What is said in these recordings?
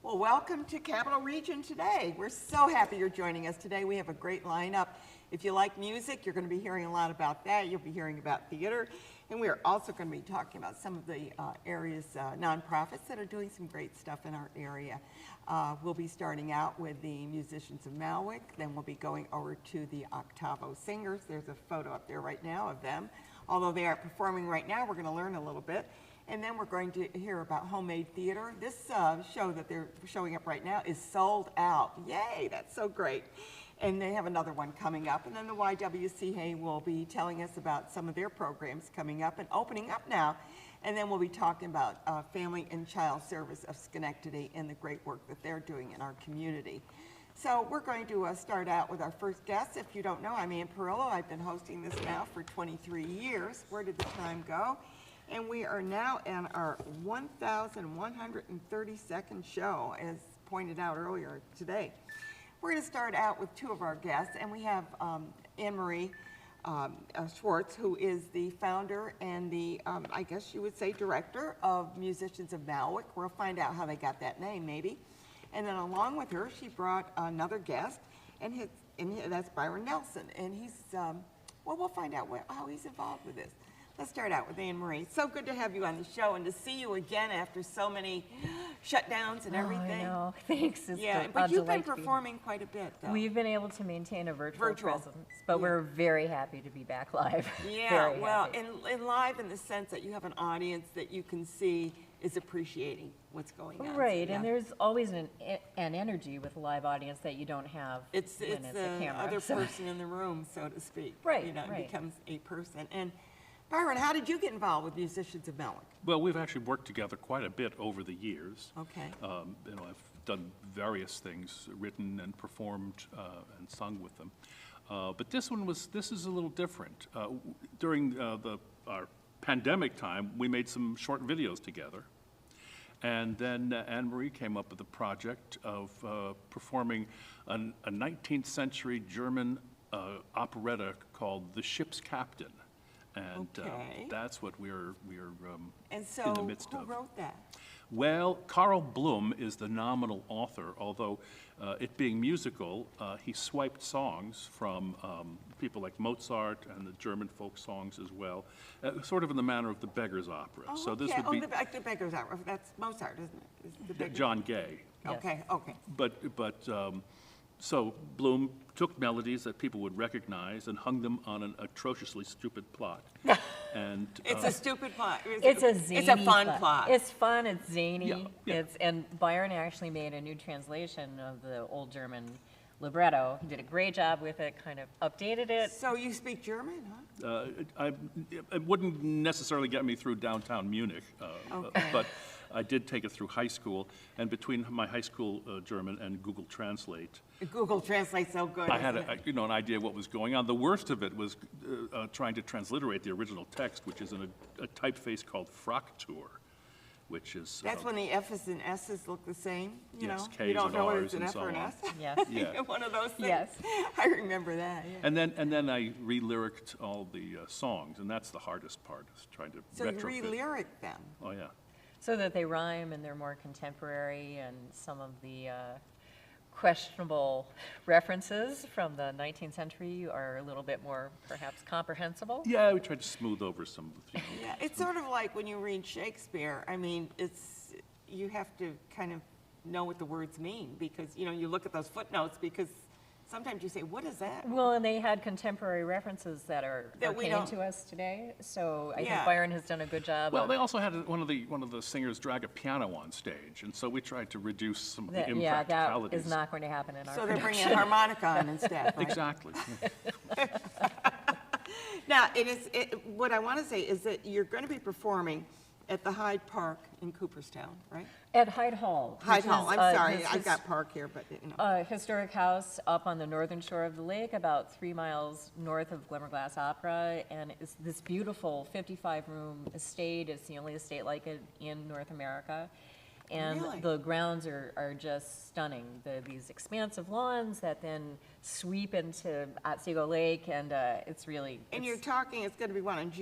Well, welcome to Capital Region Today. We're so happy you're joining us today. We have a great lineup. If you like music, you're going to be hearing a lot about that. You'll be hearing about theater. And we are also going to be talking about some of the area's nonprofits that are doing some great stuff in our area. We'll be starting out with the musicians of Ywca. Then we'll be going over to the Octavo Singers. There's a photo up there right now of them. Although they aren't performing right now, we're going to learn a little bit. And then we're going to hear about homemade theater. This show that they're showing up right now is sold out. Yay, that's so great. And they have another one coming up. And then the Ywca will be telling us about some of their programs coming up and opening up now. And then we'll be talking about Family and Child Service of Schenectady and the great work that they're doing in our community. So we're going to start out with our first guest. If you don't know, I'm Perillo. I've been hosting this now for 23 years. Where did the time go? And we are now in our 1,132nd show, as pointed out earlier today. We're going to start out with two of our guests, and we have Anne Marie Schwartz, who is the founder and the, I guess you would say, director of Musicians of Ywca. We'll find out how they got that name, maybe. And then along with her, she brought another guest, and that's Byron Nelson. And he's, well, we'll find out how he's involved with this. Let's start out with Anne Marie. So good to have you on the show and to see you again after so many shutdowns and everything. I know. Thanks. Yeah, but you've been performing quite a bit, though. We've been able to maintain a virtual presence, but we're very happy to be back live. Yeah, well, and live in the sense that you have an audience that you can see is appreciating what's going on. Right, and there's always an energy with a live audience that you don't have it's when it's a camera. Other person in the room, so to speak. Right, you know, right. It becomes a person. And Byron, how did you get involved with Musicians of Ywca? Well, we've actually worked together quite a bit over the years. Okay. You know, I've done various things, written and performed and sung with them. But this is a little different. During our pandemic time, we made some short videos together. And then Anne Marie came up with the project of performing a 19th century German operetta called The Ship's Captain. And that's what we're and so in the midst of. Who wrote that? Well, Karl Bloom is the nominal author, although it being musical, he swiped songs from people like Mozart and the German folk songs as well, sort of in the manner of the Beggar's Opera. Oh, so this okay. would be the Beggar's Opera. That's Mozart, isn't it? Is the Beggar's... John Gay. Yes. Okay, okay. So Bloom took melodies that people would recognize and hung them on an atrociously stupid plot. And it's a stupid plot. It's a zany It's a fun plot. It's fun, it's zany. Yeah. And Byron actually made a new translation of the old German libretto. He did a great job with it, kind of updated it. So you speak German, huh? It wouldn't necessarily get me through downtown Munich, but I did take it through high school, and between my high school German and Google Translate, Google Translate's so good. I had an idea what was going on. The worst of it was trying to transliterate the original text, which is in a typeface called Fraktur, which is That's when the F's and S's look the same. You yes, know, K's you don't and know whether R's it's an and F so or an on. S. Yes. Yeah. One of those things. Yes. I remember that. Yeah. And then I re-lyriced all the songs, and that's the hardest part, is trying to So you retrofit. re-lyric them. Oh yeah. So that they rhyme and they're more contemporary, and some of the questionable references from the 19th century are a little bit more perhaps comprehensible. Yeah, we tried to smooth over some. Yeah, it's sort of like when you read Shakespeare. I mean, you have to kind of know what the words mean, because you look at those footnotes, because sometimes you say, what is that? Well, and they had contemporary references that are arcane to us today. So I think Byron has done a good job. Well, they also had one of the singers drag a piano on stage, and so we tried to reduce some of the Yeah, impracticalities. that is not going to happen in our So production. they're bringing a harmonica on instead, right? Exactly. Now, what I want to say is that you're going to be performing at the Hyde Park in Cooperstown, right? At Hyde Hall. Hyde Hall, I'm sorry, this I've is got Park here, but a historic house up on the northern shore of the lake, about 3 miles north of Glimmerglass Opera, and it's this beautiful 55-room estate. It's the only estate like it in North America. And Really? the grounds are just stunning. These expansive lawns that then sweep into Otsego Lake, and it's really... And you're talking, it's going to be what, in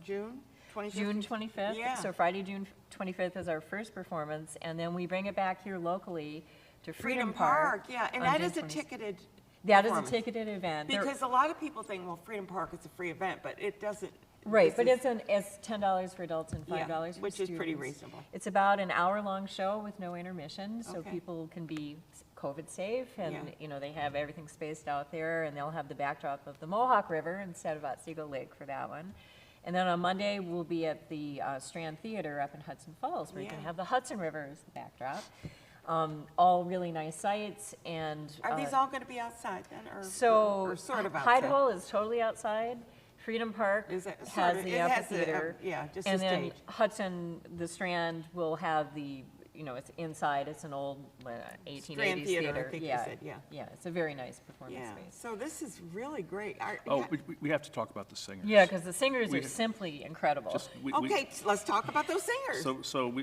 June? 25th? June 25th. Yeah. So Friday, June 25th is our first performance, and then we bring it back here locally to Freedom Park. Yeah, and on that June is a 26th. ticketed That is a performance. ticketed event. There- Because a lot of people think, well, Freedom Park is a free event, but it doesn't. Right, this but is- it's $10 for adults and $5 for which is students. pretty reasonable. It's about an hour-long show with no intermission, so Okay. people can be COVID safe, and, Yeah. you know, they have everything spaced out there, and they'll have the backdrop of the Mohawk River instead of Otsego Lake for that one. And then on Monday, we'll be at the Strand Theater up in Hudson Falls, where you can Yeah. have the Hudson River as the backdrop. All really nice sights, and. Are these all going to be outside then, or So, sort of Hyde outside? Hall is totally outside. Freedom Park Is it sort has of- the it has the, amphitheater. yeah, just a And then stage. Hudson, the Strand, will have the, you know, it's inside, it's an old 1880s Strand Theater, I theater. think you Yeah, said, yeah. Yeah, it's a very nice performance Yeah, space. so this is really great. Oh, we have to talk about the singers. Yeah, because the singers We- are simply incredible. Just- we- Okay, let's talk about those singers. So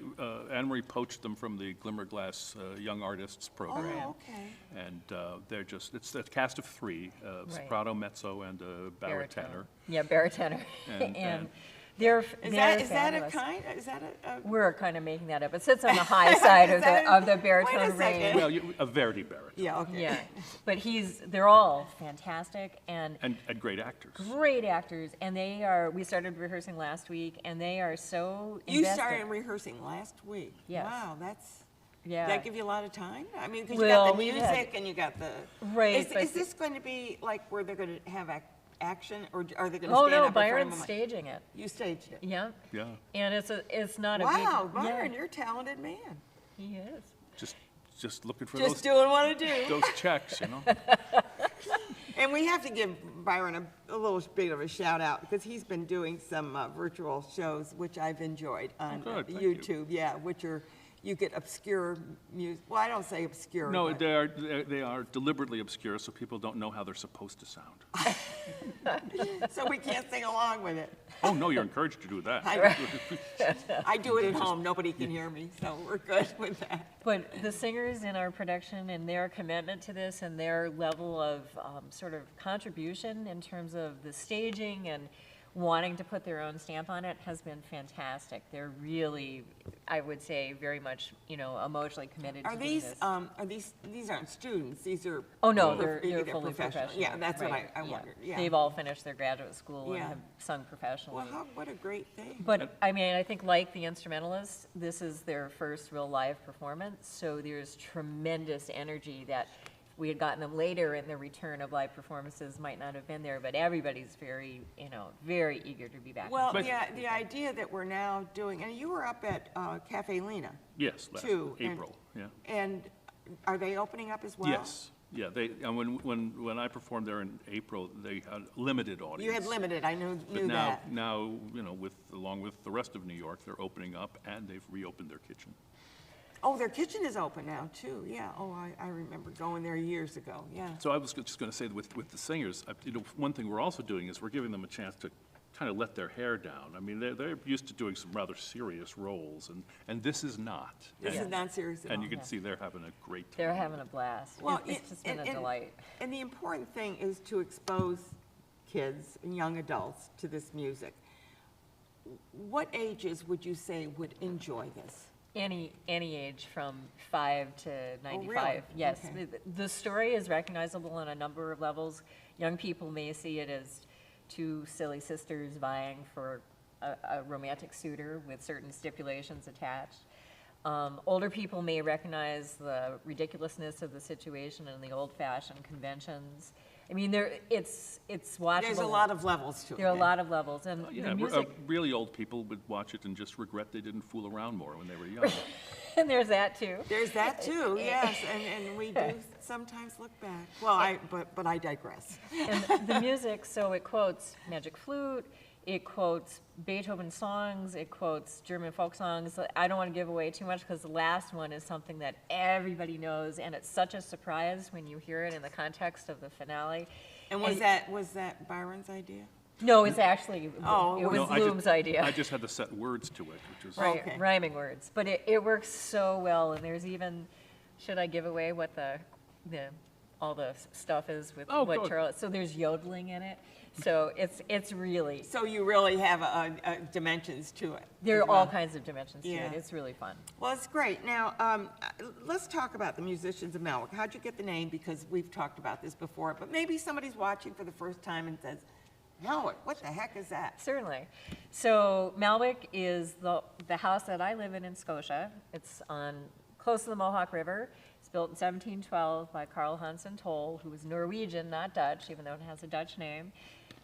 Anne Marie poached them from the Glimmerglass Young Artists program. Oh, okay. And they're just, it's a cast of three, soprano, mezzo, and a baritone. Yeah, baritone. And- And they're Is they're that a fabulous. kind, is that a? We're kind of making that up. It sits on the high side Is of that the a- wait a baritone second. range. Well, a Verdi baritone. Yeah, okay. Yeah, but they're all fantastic and And great actors. great actors, and we started rehearsing last week, and they are so You invested. started rehearsing last week. Yes. Wow, did Yeah. that give you a lot of time? I mean, because you Well, got the we've music had- and you got the. Right, but Is this going to be like where they're going to have action, or are they going to stand Oh, up no, in front Byron's of them? staging it. You staged it. Yeah, Yeah, and it's not a big. Wow, Byron, Yeah, you're a talented man. he is. just looking for Just those doing what I do. those checks, you know? And we have to give Byron a little bit of a shout out because he's been doing some virtual shows, which I've enjoyed on good, thank you. YouTube. Yeah, which are, you get obscure music. Well, I don't say obscure. No, but- they are deliberately obscure, so people don't know how they're supposed to sound. so we can't sing along with it. Oh, no, you're encouraged to do that. I do it at home. Nobody can hear me, so we're good with that. But the singers in our production and their commitment to this and their level of sort of contribution in terms of the staging and wanting to put their own stamp on it has been fantastic. They're really, I would say, very much, you know, emotionally committed to doing this. These aren't students, these are. Oh, no, prof- they're fully professional. Yeah, that's what right, I yeah. wondered, yeah. They've all finished their graduate school and Yeah. have sung professionally. Well, what a great thing. But, I mean, I think like the instrumentalists, this is their first real live performance, so there's tremendous energy that if we had gotten them later and the return of live performances might not have been there, but everybody's very, you know, very eager to be back. Well, But- the idea that we're now doing, and you were up at Cafe Lena, Yes, last Two, and- April, yeah. and are they opening up as well? Yes, yeah, and when I performed there in April, they had limited audience. You had limited, I knew But that. now, you know, along with the rest of New York, they're opening up, and they've reopened their kitchen. Oh, their kitchen is open now, too, yeah. Oh, I remember going there years ago, yeah. So I was just going to say, with the singers, you know, one thing we're also doing is we're giving them a chance to kind of let their hair down. I mean, they're used to doing some rather serious roles, and this is not. This And- is not serious at all. And you can see they're having a great time. They're having a blast. Well, It's just been a and- delight. And the important thing is to expose kids and young adults to this music. What ages would you say would enjoy this? Any age from 5 to 95. really? Yes. Okay. The story is recognizable on a number of levels. Young people may see it as two silly sisters vying for a romantic suitor with certain stipulations attached. Older people may recognize the ridiculousness of the situation and the old-fashioned conventions. I mean, it's watchable. There's a lot of levels to it. There are a then. lot of levels, and Yeah, the music. really old people would watch it and just regret they didn't fool around more when they were young. And there's that too. There's that too, yes, and we do sometimes look back. Well, but I digress. And the music, so it quotes Magic Flute, it quotes Beethoven songs, it quotes German folk songs. I don't want to give away too much because the last one is something that everybody knows, and it's such a surprise when you hear it in the context of the finale. And was that Byron's idea? No, it's actually, Oh, it was No, Bloom's idea. I just had to set words to it, which is. Right, Okay. rhyming words. But it works so well, and there's even, should I give away what the all the stuff is with Oh, what good. Charles, so there's yodeling in it. So it's really, So you really have dimensions to it. there as are all well. kinds of dimensions to Yeah. it. It's really fun. Well, it's great. Now, let's talk about the musicians of Malwick. How'd you get the name? Because we've talked about this before, but maybe somebody's watching for the first time and says, Malwick, what the heck is that? Certainly. So Malwick is the house that I live in Scotia. It's close to the Mohawk River. It's built in 1712 by Carl Hansen Toll, who was Norwegian, not Dutch, even though it has a Dutch name.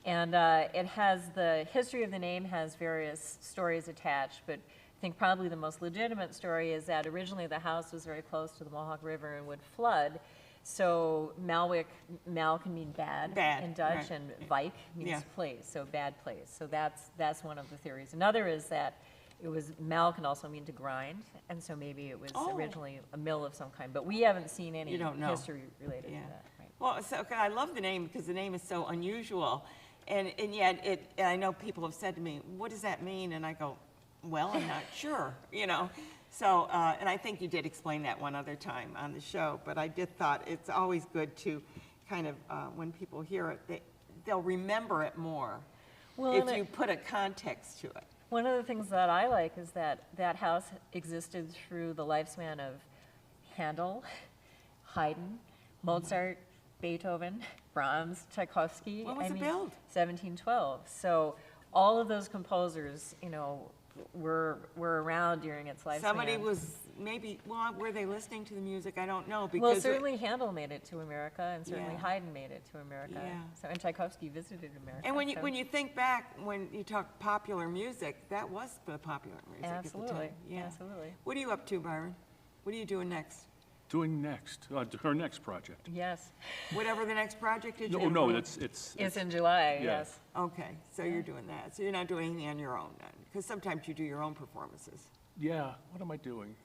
And it has, the history of the name has various stories attached, but I think probably the most legitimate story is that originally the house was very close to the Mohawk River and would flood. So Malwick, Mal can mean bad in Dutch, right. and Vike means Yeah. place, so bad place. So that's one of the theories. Another is that it was, Mal can also mean to grind, and so maybe it was Oh. originally a mill of some kind, but we haven't seen any You don't know. history related Yeah. to that. Right? Well, so okay, I love the name because the name is so unusual. And yet, and I know people have said to me, what does that mean? And I go, well, I'm not sure, you know. So, and I think you did explain that one other time on the show, but I did thought it's always good to kind of, when people hear it, they'll remember it more Well, if and you put a context to it. one of the things that I like is that that house existed through the lifespan of Handel, Haydn, Mozart, Beethoven, Brahms, Tchaikovsky. When was it built? 1712. So all of those composers, you know, were around during its lifespan. Somebody was maybe, well, were they listening to the music? I don't know. Well, Because certainly Handel made it to America, and certainly Yeah. Haydn made it to America. Yeah. So, and Tchaikovsky visited America. And when you so- when you think back, when you talk popular music, that was the popular music at the Absolutely, time. Yeah. absolutely. What are you up to, Byron? What are you doing next? Doing next, her next project. Yes, Whatever the next project is. No, you're no, doing? it's in July, Yeah. yes. Okay, so you're doing that. So you're not doing anything on your own then? Because sometimes you do your own performances. Yeah, what am I doing?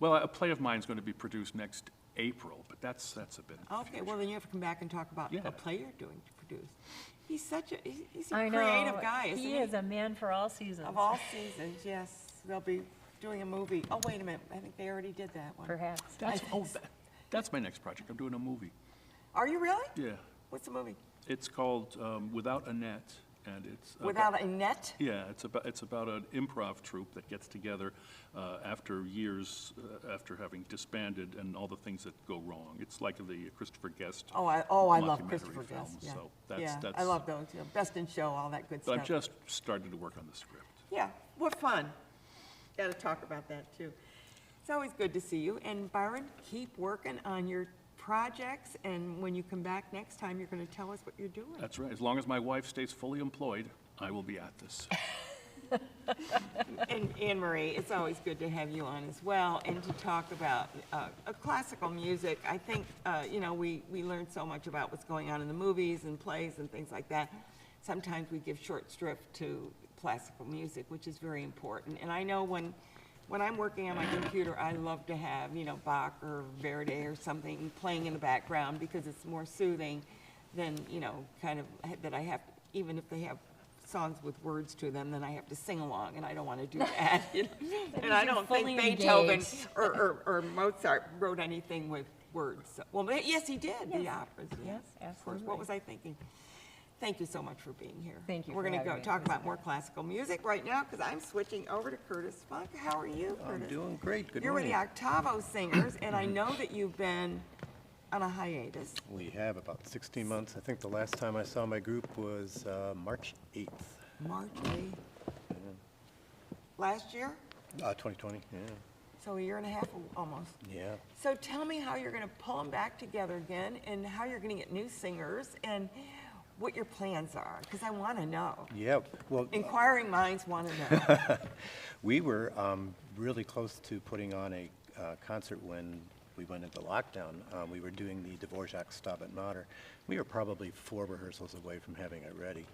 Well, a play of mine is going to be produced next April, but that's a bit. in the Okay, well future. then you have to come back and talk about Yeah. a play you're doing to produce. He's such a, he's a I know. creative guy, isn't he? He is a man for all seasons. Of all seasons, yes. They'll be doing a movie. Oh, wait a minute, I think they already did that one. Perhaps. That's my next project. I'm doing a movie. Are you really? Yeah, What's the movie? it's called Without a Net, and it's Without a net? Yeah, it's about an improv troupe that gets together after years after having disbanded and all the things that go wrong. It's like the Christopher Guest. Oh, I love mockumentary Christopher film, Guest. Yeah. so Yeah, that's- I love those. Yeah. Best in Show, all that good But stuff. I've just started to work on the script. Yeah, what fun. Got to talk about that too. It's always good to see you. And Byron, keep working on your projects. And when you come back next time, you're going to tell us what you're doing. That's right. As long as my wife stays fully employed, I will be at this. And Anne Marie, it's always good to have you on as well and to talk about classical music. I think, you know, we learn so much about what's going on in the movies and plays and things like that. Sometimes we give short shrift to classical music, which is very important. And I know when I'm working on my computer, I love to have, you know, Bach or Verdi or something playing in the background because it's more soothing than, you know, kind of that I have, even if they have songs with words to them, then I have to sing along, and I don't want to do that. You know? And I don't think fully Beethoven engaged. or Mozart wrote anything with words. So, well, yes, he did, the operas. Yes, Of course. absolutely. What was I thinking? Thank you so much for being here. Thank you We're for going to having go me. talk It was about more classical music right now because I'm switching over to Curtis Funk. How are you, Curtis? I'm doing great. Good You're with morning. the Octavo Singers, and I know that you've been on a hiatus. We have about 16 months. I think the last time I saw my group was March 8th, March 8th. Last year? 2020. Yeah. So a year and a half almost. Yeah. So tell me how you're going to pull them back together again and how you're going to get new singers and what your plans are, because I want to know. Yeah. Well, Inquiring minds want to know. we were really close to putting on a concert when we went into lockdown. We were doing the Dvorak Stabat Mater. We were probably 4 rehearsals away from having it ready.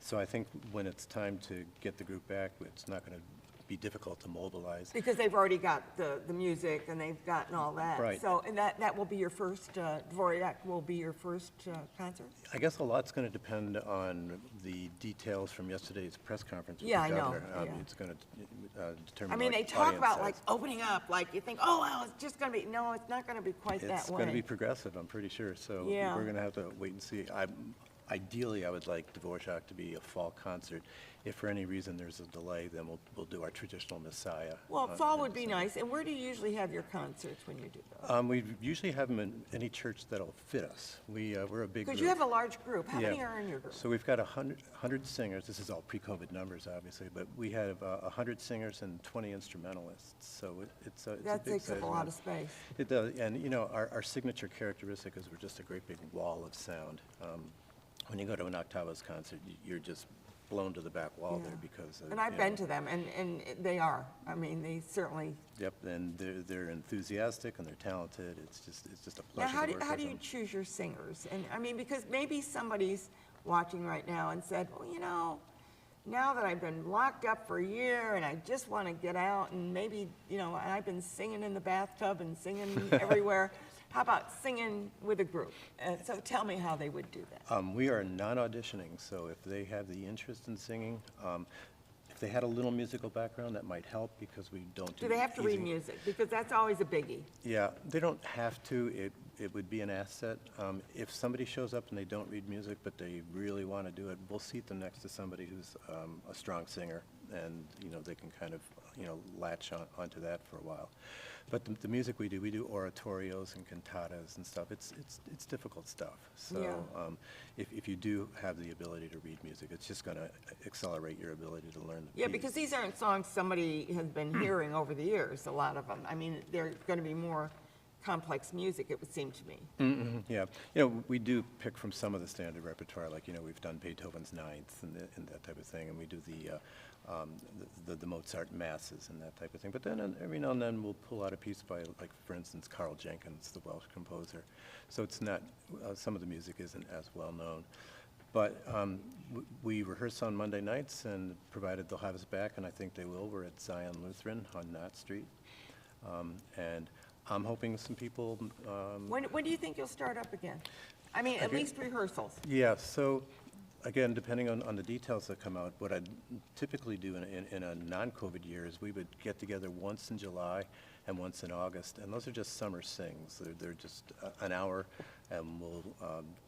So I think when it's time to get the group back, it's not going to be difficult to mobilize. Because they've already got the music and they've gotten all that. Right. So, and that will be your first, Dvorak will be your first concert? I guess a lot's going to depend on the details from yesterday's press conference with Yeah, the I know, governor. yeah. It's going to determine I mean, they what talk audience about like size. opening up, like you think, oh, well, it's just gonna be, no, it's not gonna be quite that way. It's going to be progressive, I'm pretty sure, so Yeah. we're going to have to wait and see. Ideally, I would like Dvorak to be a fall concert. If for any reason there's a delay, then we'll do our traditional Messiah. Well, on- fall in would be December. nice. And where do you usually have your concerts when you do those? We usually have them in any church that'll fit us. We're a big group. Because you have a large group. How Yeah. many are in your group? So we've got 100 singers. This is all pre-COVID numbers, obviously, but we have 100 singers and 20 instrumentalists. So it's a That big takes up size a lot group. of space. It does, and you know, our signature characteristic is we're just a great big wall of sound. When you go to an Octavos concert, you're just blown to the back wall Yeah. there because. And I've been to them, and they are. I mean, they certainly. Yep, and they're enthusiastic and they're talented. It's just a Now, pleasure to work how with do you them. choose your singers? And I mean, because maybe somebody's watching right now and said, well, you know, now that I've been locked up for a year and I just want to get out and maybe, you know, and I've been singing in the bathtub and singing everywhere. How about singing with a group? So tell me how they would do that. We are non-auditioning, so if they have the interest in singing, if they had a little musical background, that might help because we don't do Do they have to read easy- music? Because that's always a biggie. Yeah, they don't have to. It would be an asset. If somebody shows up and they don't read music, but they really want to do it, we'll seat them next to somebody who's a strong singer, and, you know, they can kind of, you know, latch onto that for a while. But the music we do oratorios and cantatas and stuff. It's difficult stuff. So Yeah. if you do have the ability to read music, it's just going to accelerate your ability to learn the Yeah, piece. because these aren't songs somebody has been hearing over the years, a lot of them. I mean, they're going to be more complex music, it would seem to me. Yeah, you know, we do pick from some of the standard repertoire, like, you know, we've done Beethoven's Ninth and that type of thing, and we do the Mozart masses and that type of thing. But then every now and then we'll pull out a piece by, like, for instance, Carl Jenkins, the Welsh composer. So it's not, some of the music isn't as well known. But we rehearse on Monday nights, and provided they'll have us back, and I think they will, we're at Zion Lutheran on Knott Street. And I'm hoping some people. When do you think you'll start up again? I mean, at least rehearsals. Yeah, so, again, depending on the details that come out, what I'd typically do in a non-COVID year is we would get together once in July and once in August, and those are just summer sings. They're just an hour, and we'll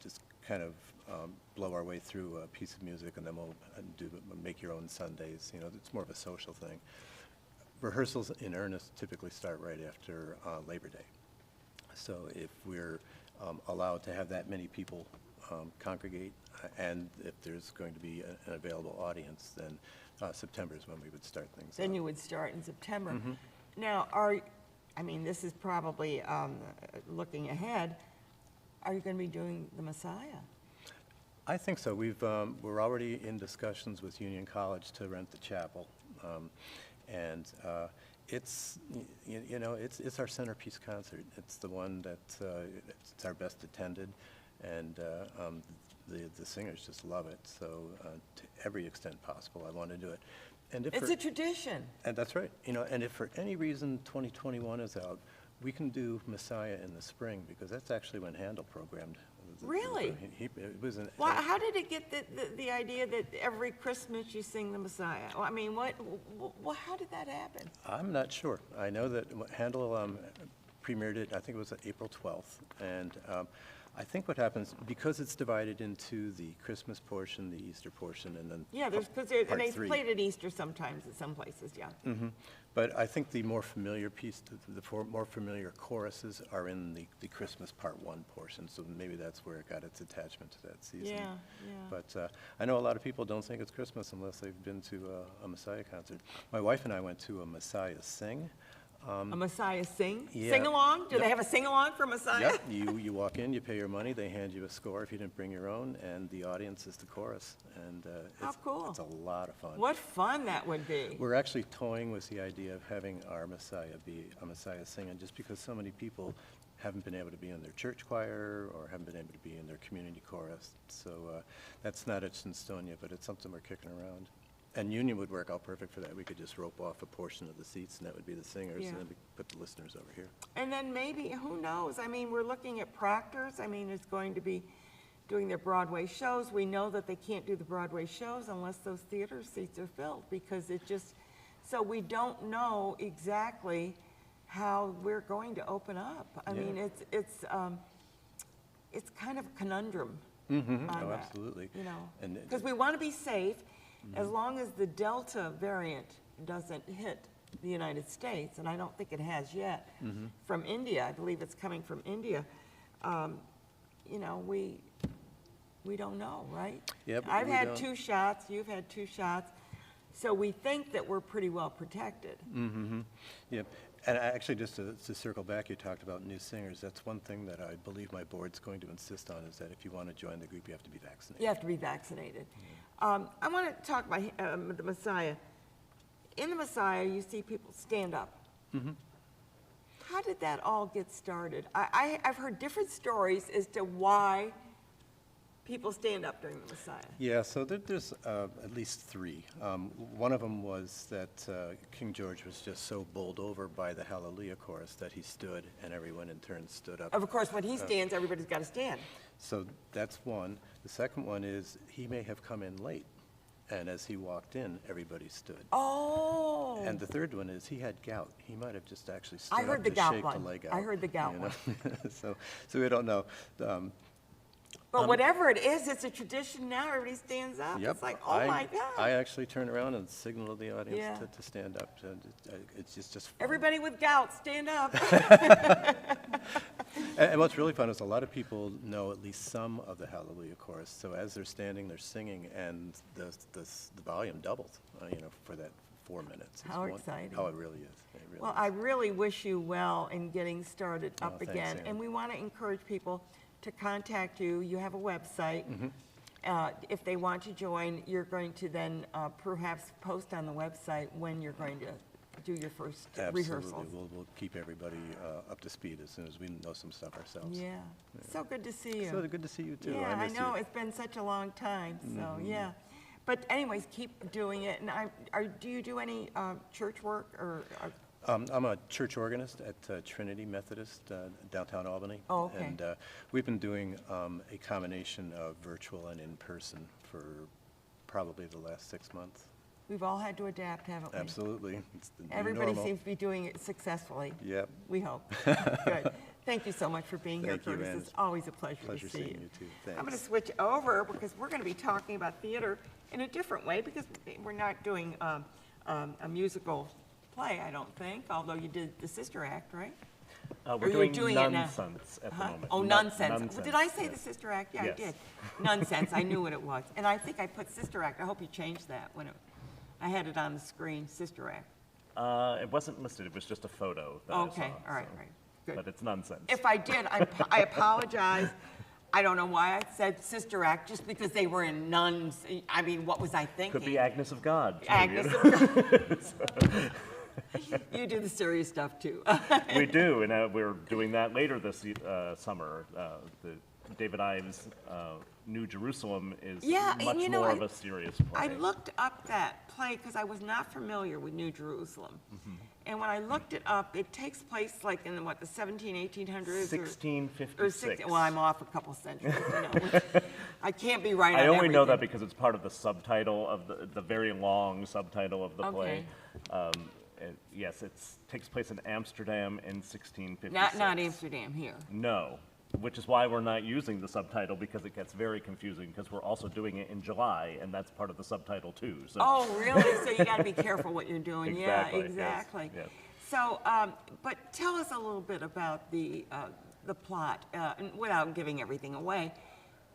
just kind of blow our way through a piece of music, and then we'll do make your own Sundays. You know, it's more of a social thing. Rehearsals in earnest typically start right after Labor Day. So if we're allowed to have that many people congregate, and if there's going to be an available audience, then September is when we would start things Then up. you would start in September. Mm-hmm. Now, I mean, this is probably looking ahead. Are you going to be doing the Messiah? I think so. We're already in discussions with Union College to rent the chapel. And it's, you know, it's our centerpiece concert. It's the one that, it's our best attended, and the singers just love it. So to every extent possible, I want to do it. And if It's for- a tradition. And that's right. You know, and if for any reason 2021 is out, we can do Messiah in the spring, because that's actually when Handel programmed. Really? It was an. Well, how did it get the idea that every Christmas you sing the Messiah? Well, I mean, how did that happen? I'm not sure. I know that Handel premiered it, I think it was April 12th. And I think what happens, because it's divided into the Christmas portion, the Easter portion, and then Yeah, because part they three. played at Easter sometimes at some places, yeah. But I think the more familiar piece, more familiar choruses are in the Christmas Part 1 portion, so maybe that's where it got its attachment to that season. Yeah, yeah. But I know a lot of people don't think it's Christmas unless they've been to a Messiah concert. My wife and I went to a Messiah Sing. A Messiah sing? Yeah. Sing-along? Do Yep. they have a sing-along for Messiah? Yep, you walk in, you pay your money, they hand you a score if you didn't bring your own, and the audience is the chorus. And How cool. it's a lot of fun. What fun that would be. We're actually toying with the idea of having our Messiah be a Messiah singing, just because so many people haven't been able to be in their church choir or haven't been able to be in their community chorus. So that's not etched in stone yet, but it's something we're kicking around. And Union would work out perfect for that. We could just rope off a portion of the seats, and that would be the singers, Yeah. and then we put the listeners over here. And then maybe, who knows? I mean, we're looking at Proctor's. I mean, it's going to be doing their Broadway shows. We know that they can't do the Broadway shows unless those theater seats are filled, because it just, so we don't know exactly how we're going to open up. I Yeah. mean, it's kind of a conundrum. Mm-hmm. on Oh, that, absolutely. You know, And because we want to be safe, as long as the Delta variant doesn't hit the United States, and I don't think it has yet, from India, I believe it's coming from India, you know, we don't know, right? Yeah, but I've we had don't- 2 shots, you've had 2 shots, so we think that we're pretty well protected. Yep. And actually, just to circle back, you talked about new singers. That's one thing that I believe my board's going to insist on, is that if you want to join the group, you have to be vaccinated. You have to be vaccinated. I want to talk about the Messiah. In the Messiah, you see people stand up. How did that all get started? I've heard different stories as to why people stand up during the Messiah. Yeah, so there's at least 3. One of them was that King George was just so bowled over by the Hallelujah chorus that he stood, and everyone in turn stood up. Of course, when he stands, everybody's got to stand. So that's one. The second one is he may have come in late, and as he walked in, everybody stood. Oh. And the third one is he had gout. He might have just actually stood I heard up the to gout shake one. the leg out. I heard the gout you know? So we don't know. But whatever it is, it's a tradition now. Everybody stands up. Yep. It's like, oh my God. I actually turned around and signaled the audience Yeah. to stand up. It's just fun. Everybody with gout, stand up. And what's really fun is a lot of people know at least some of the Hallelujah chorus. So as they're standing, they're singing, and the volume doubled, you know, for that 4 minutes. It's How exciting. Oh, it really is. It really Well, is. I really wish you well in getting started Oh, up thanks, again. Ann. And we want to encourage people to contact you. You have a website. If they want to join, you're going to then perhaps post on the website when you're going to do your first rehearsals. Absolutely. We'll keep everybody up to speed as soon as we know some stuff ourselves. Yeah. So good to see you. So good to see you, too. Yeah, I miss know, you. Mm-hmm. it's been such a long time, so, yeah. But anyways, keep doing it. And do you do any church work or? I'm a church organist at Trinity Methodist, downtown Albany. Oh, okay. And we've been doing a combination of virtual and in-person for probably the last 6 months. We've all had to adapt, haven't we? Absolutely. It's the new Everybody normal. seems to be doing it successfully. Yep. We hope. Good. Thank you so much for being here, Thank you, Curtis. Ann. It's always a pleasure Pleasure to see seeing you. you, too. I'm going to Thanks. switch over because we're going to be talking about theater in a different way, because we're not doing a musical play, I don't think, although you did the Sister Act, right? We're you're doing doing it now? nonsense at the Huh? moment. Oh, nonsense. Did I say yes. the Sister Act? Yeah, Yes. I did. Nonsense. I knew what it was. And I think I put Sister Act. I hope you changed that when I had it on the screen, Sister Act. It wasn't listed, it was just a photo that I saw. Okay, all right, so- right. Good. But it's nonsense. If I did, I apologize. I don't know why I said Sister Act, just because they were in nuns. I mean, what was I thinking? Could be Agnes of God. too, Agnes you know? of God. You do the serious stuff, too. We do, and we're doing that later this summer. The David Ives' New Jerusalem is Yeah, and much you know, more I- of a serious play. I looked up that play because I was not familiar with New Jerusalem. And when I looked it up, it takes place like in the 17, 1800s? Or 1656. 60, well, I'm off a couple centuries, you know. I can't be right on I only know that everything. because it's part of the subtitle of the very long subtitle of the play. Yes, it takes place in Amsterdam in 1656. Not Amsterdam here. No, which is why we're not using the subtitle, because it gets very confusing, because we're also doing it in July, and that's part of the subtitle too. So Oh, really? So you got to be careful what you're doing. Exactly, Yeah, yes, exactly. yes. So, but tell us a little bit about the plot, and without giving everything away,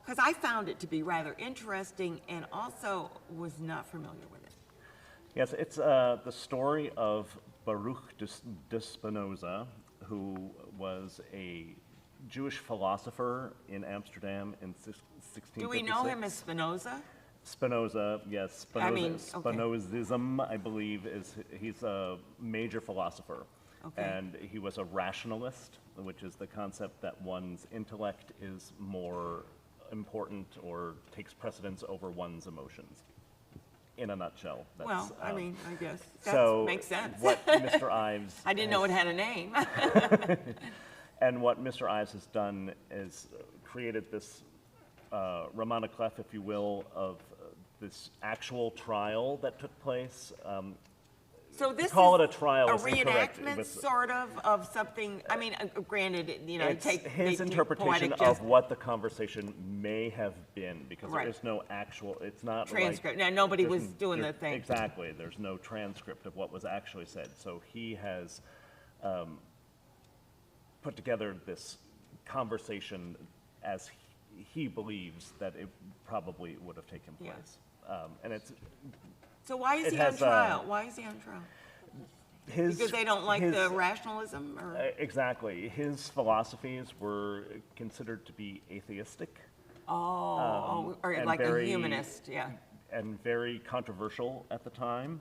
because I found it to be rather interesting and also was not familiar with it. Yes, it's the story of Baruch de Spinoza, who was a Jewish philosopher in Amsterdam in 1656. Do we know him as Spinoza? Spinoza, yes. Spinoza, I mean, okay. Spinozism, I believe, he's a major philosopher. Okay. And he was a rationalist, which is the concept that one's intellect is more important or takes precedence over one's emotions. in a nutshell. That's, Well, I mean, I guess so that makes sense. what Mr. Ives I didn't know it had a name. and what Mr. Ives has done is created this Ramana Clef, if you will, of this actual trial that took place. So this call is it a trial a is incorrect. It reenactment, was- sort of something. I mean, granted, you know, It's take his take interpretation poetic of what the conversation may have been, because Right. there is no actual, it's not Transcript. like... Now, nobody there's was doing there- the thing. Exactly, there's no transcript of what was actually said. So he has put together this conversation as he believes that it probably would have taken Yeah. place. And it's So why is It he on has, trial? Why is he on trial? his... Because they don't like his- the rationalism, or Exactly. His philosophies were considered to be atheistic. or and like a very- humanist? Yeah. And very controversial at the time.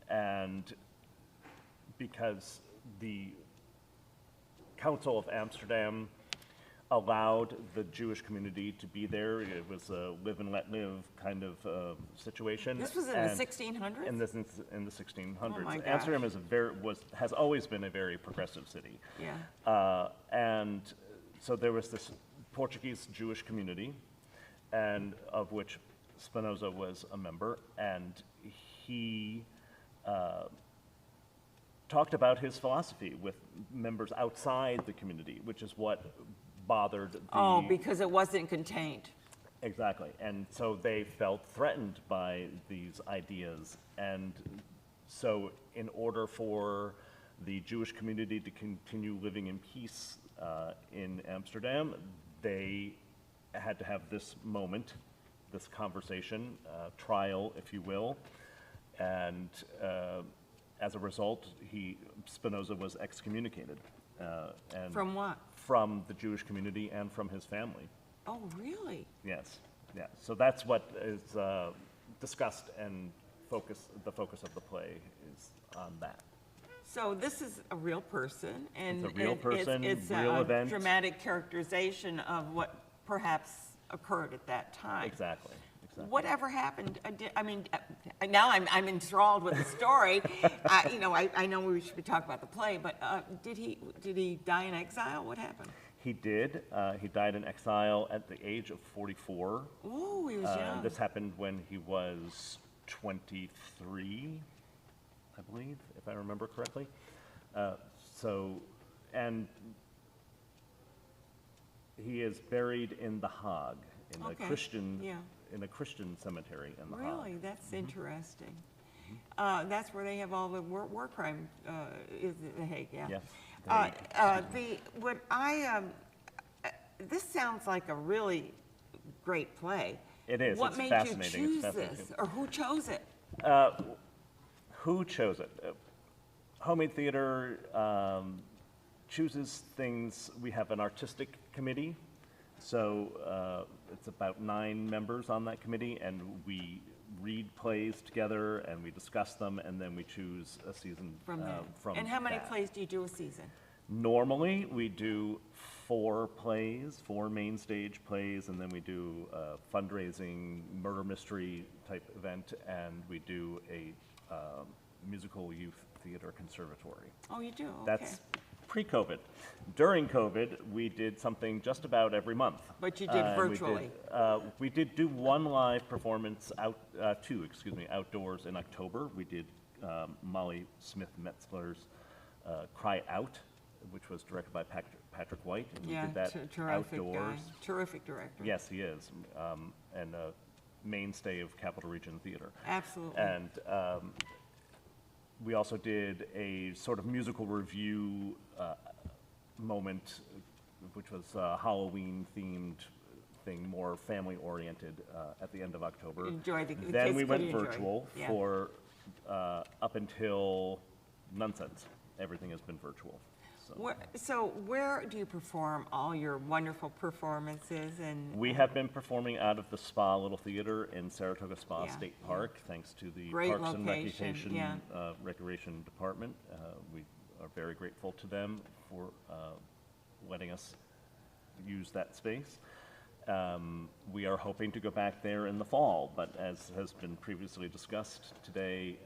And because the Council of Amsterdam allowed the Jewish community to be there, it was a live and let live kind of situation. This was in And the 1600s. in the 1600s. Oh my gosh. Amsterdam has always been a very progressive city. Yeah. And so there was this Portuguese Jewish community, and of which Spinoza was a member, and he talked about his philosophy with members outside the community, which is what bothered the... Oh, because it wasn't contained. Exactly. And so they felt threatened by these ideas. And so in order for the Jewish community to continue living in peace in Amsterdam, they had to have this moment, this conversation, trial, if you will. And as a result, Spinoza was excommunicated. And From what? From the Jewish community and from his family. Oh, really? Yes, yeah. So that's what is discussed and the focus of the play is on that. So this is a real person, and It's a real person, it's real a event. dramatic characterization of what perhaps occurred at that time. Exactly. Whatever happened? Now I'm enthralled with the story. I know we should be talking about the play, but did he die in exile? What happened? He did. He died in exile at the age of 44. Ooh, he was young. This happened when he was 23, I believe, if I remember correctly. And he is buried in The Hague, in Okay, a Christian yeah. in a Christian cemetery in The Hague. Really, that's interesting. That's where they have all the war crime. Is it The Hague? Yeah. Yes. This sounds like a really great play. It is. What It's made fascinating. you It's choose fascinating. this, or who chose it? Who chose it? Homemade Theater chooses things. We have an artistic committee, so it's about 9 members on that committee, and we read plays together, and we discuss them, and then we choose a season From that. from And how many that. plays do you do a season? Normally, we do 4 plays, 4 main stage plays, and then we do a fundraising murder mystery type event, and we do a musical youth theater conservatory. Oh, you do? Okay. That's pre-COVID. During COVID, we did something just about every month. But you did virtually. We did do 1 live performance, 2, outdoors in October. We did Molly Smith-Metzler's Cry Out, which was directed by Patrick White. And we Yeah, did that terrific outdoors. guy. Terrific director. Yes, he is, and a mainstay of Capital Region Theater. Absolutely. And we also did a sort of musical review moment, which was a Halloween-themed thing, more family-oriented, at the end of October. Enjoyed the Then kids we could went enjoy it. virtual Yeah. for up until Nonsense. Everything has been virtual. So. So where do you perform all your wonderful performances? And We have been performing out of the Spa Little Theater in Saratoga Spa Yeah, State yeah. Park, thanks to the Great Parks and location, Recreation Department. We are very grateful to them for letting us use that space. We are hoping to go back there in the fall, but as has been previously discussed today,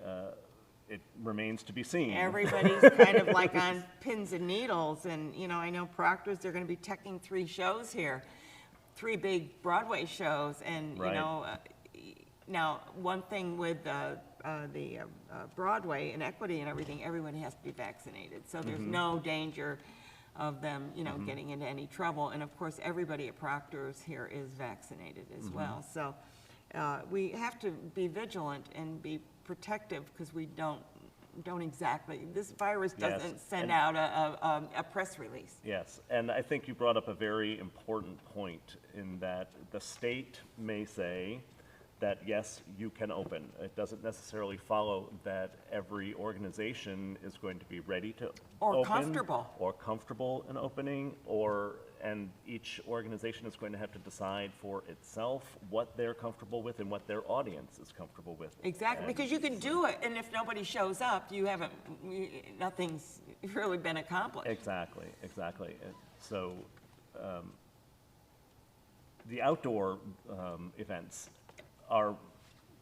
it remains to be seen. Everybody's kind of like on pins and needles, and, you know, I know Proctor's, they're gonna be teching 3 shows here, 3 big Broadway shows, and, you Right. know, now, one thing with Broadway and equity and everything, everyone has to be vaccinated, so there's no danger of them, you know, getting into any trouble, and of course, everybody at Proctor's here is vaccinated as well, so we have to be vigilant and be protective, because we don't exactly, this virus Yes, doesn't send and- out a press release. Yes, and I think you brought up a very important point in that the state may say that, yes, you can open. It doesn't necessarily follow that every organization is going to be ready to Or open, comfortable. or comfortable in opening, and each organization is going to have to decide for itself what they're comfortable with and what their audience is comfortable with. Exactly, And because you can do it, and if nobody shows up, nothing's really been accomplished. Exactly. And so, the outdoor events are,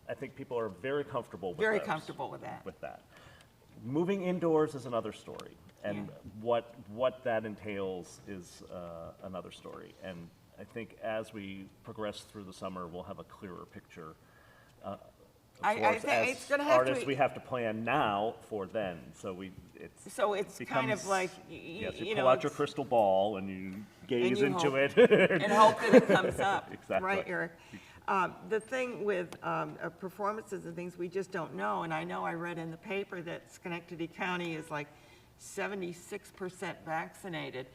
I think people are very comfortable with Very those, comfortable with that. Moving indoors is another story, and Yeah. what that entails is another story. And I think as we progress through the summer, we'll have a clearer picture. Of I course, think as it's gonna have to artists, be- we have to plan now for then, so it's. So it's kind of becomes- like, Yes, you you know, pull out your it's- crystal ball and you gaze you into hope. it. and hope that it comes up. Exactly. Right, Eric? The thing with performances and things, we just don't know, and I know I read in the paper that Schenectady County is like 76% vaccinated,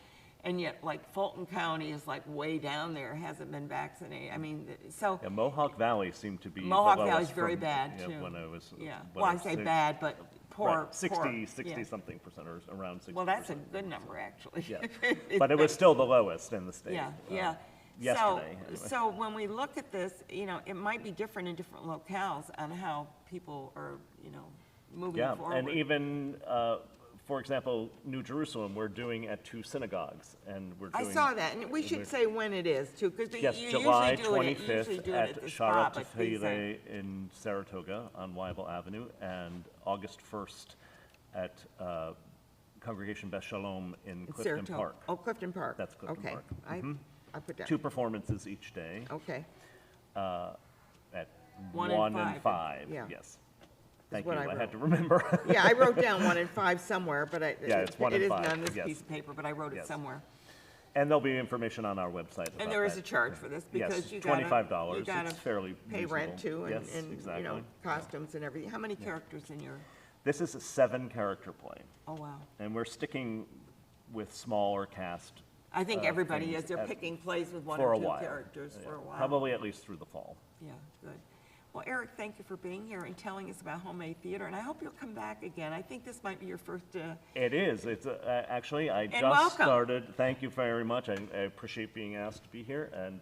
and yet like Fulton County is like way down there, hasn't been vaccinated. I mean, so, Yeah, Mohawk Valley seemed to be the Mohawk lowest Valley's very from- bad, yeah, too. When I was. yeah, when well, I was say sick. bad, but poor, Right, 60 yeah. something percent, or around 60%. Well, that's a good number, actually. Yeah, It's but it was still the lowest in the state. Yeah, yeah. Yesterday, anyway. So when we look at this, you know, it might be different in different locales on how people are, you know, moving Yeah, forward. and even, for example, New Jerusalem, we're doing at 2 synagogues, and we're I doing. saw that, and we should say when it is, too, because you Yes, usually July do it, at 25th at the spot, Sharat but please say. Tefillah in Saratoga on Ywca Avenue, and August 1st at Congregation Beth Shalom in Clifton Saratoga. Park. Oh, Clifton Park. That's Clifton Okay. Park. I put that, 2 performances each day okay. at 1 1 and and 5, 5. yeah. Yes. Thank what you, I I wrote. had to remember. Yeah, I wrote down 1 and 5 somewhere, but Yeah, it's 1 and it 5, isn't on this yes. piece of paper, but I wrote it Yes. somewhere. And there'll be information on our website about And there is a that. charge for this, Yes, because you gotta. $25. You gotta It's fairly pay rent reasonable. too, and, Yes, and, you know, exactly. costumes and everything. How many characters in your, This is a 7-character play, oh, wow. and we're sticking with smaller cast I think everybody things is, they're at- picking plays with 1 for or a 2 while. characters for a Yeah, while. Probably at least through the fall. Yeah, good. Well, Eric, thank you for being here and telling us about homemade theater, and I hope you'll come back again. I think this might be your first, It is. It's actually, I just welcome. started. Thank you very much. I appreciate being asked to be here. And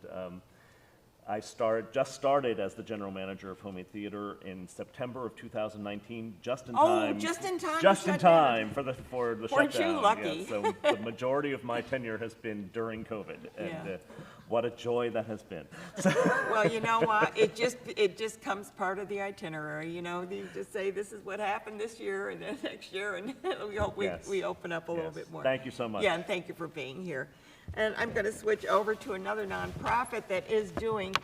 I just started as the general manager of Homemade Theater in September of 2019, just in Oh, time. just in time to Just in shut down. time for the Weren't shutdown. you lucky? Yeah, so the majority of my tenure has been during COVID, and Yeah. what a joy that has been. well, you know what? It just comes part of the itinerary, you know? You just say, this is what happened this year and then next year, and we hope Yes. we open up a little Yes. bit more. Thank you so much. Yeah, and thank you for being here. And I'm going to switch over to another nonprofit that is trying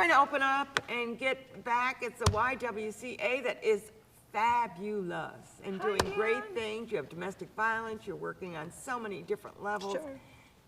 to open up and get back. It's the YWCA that is fabulous and doing great things. You have domestic violence. You're working on so many different levels. Sure.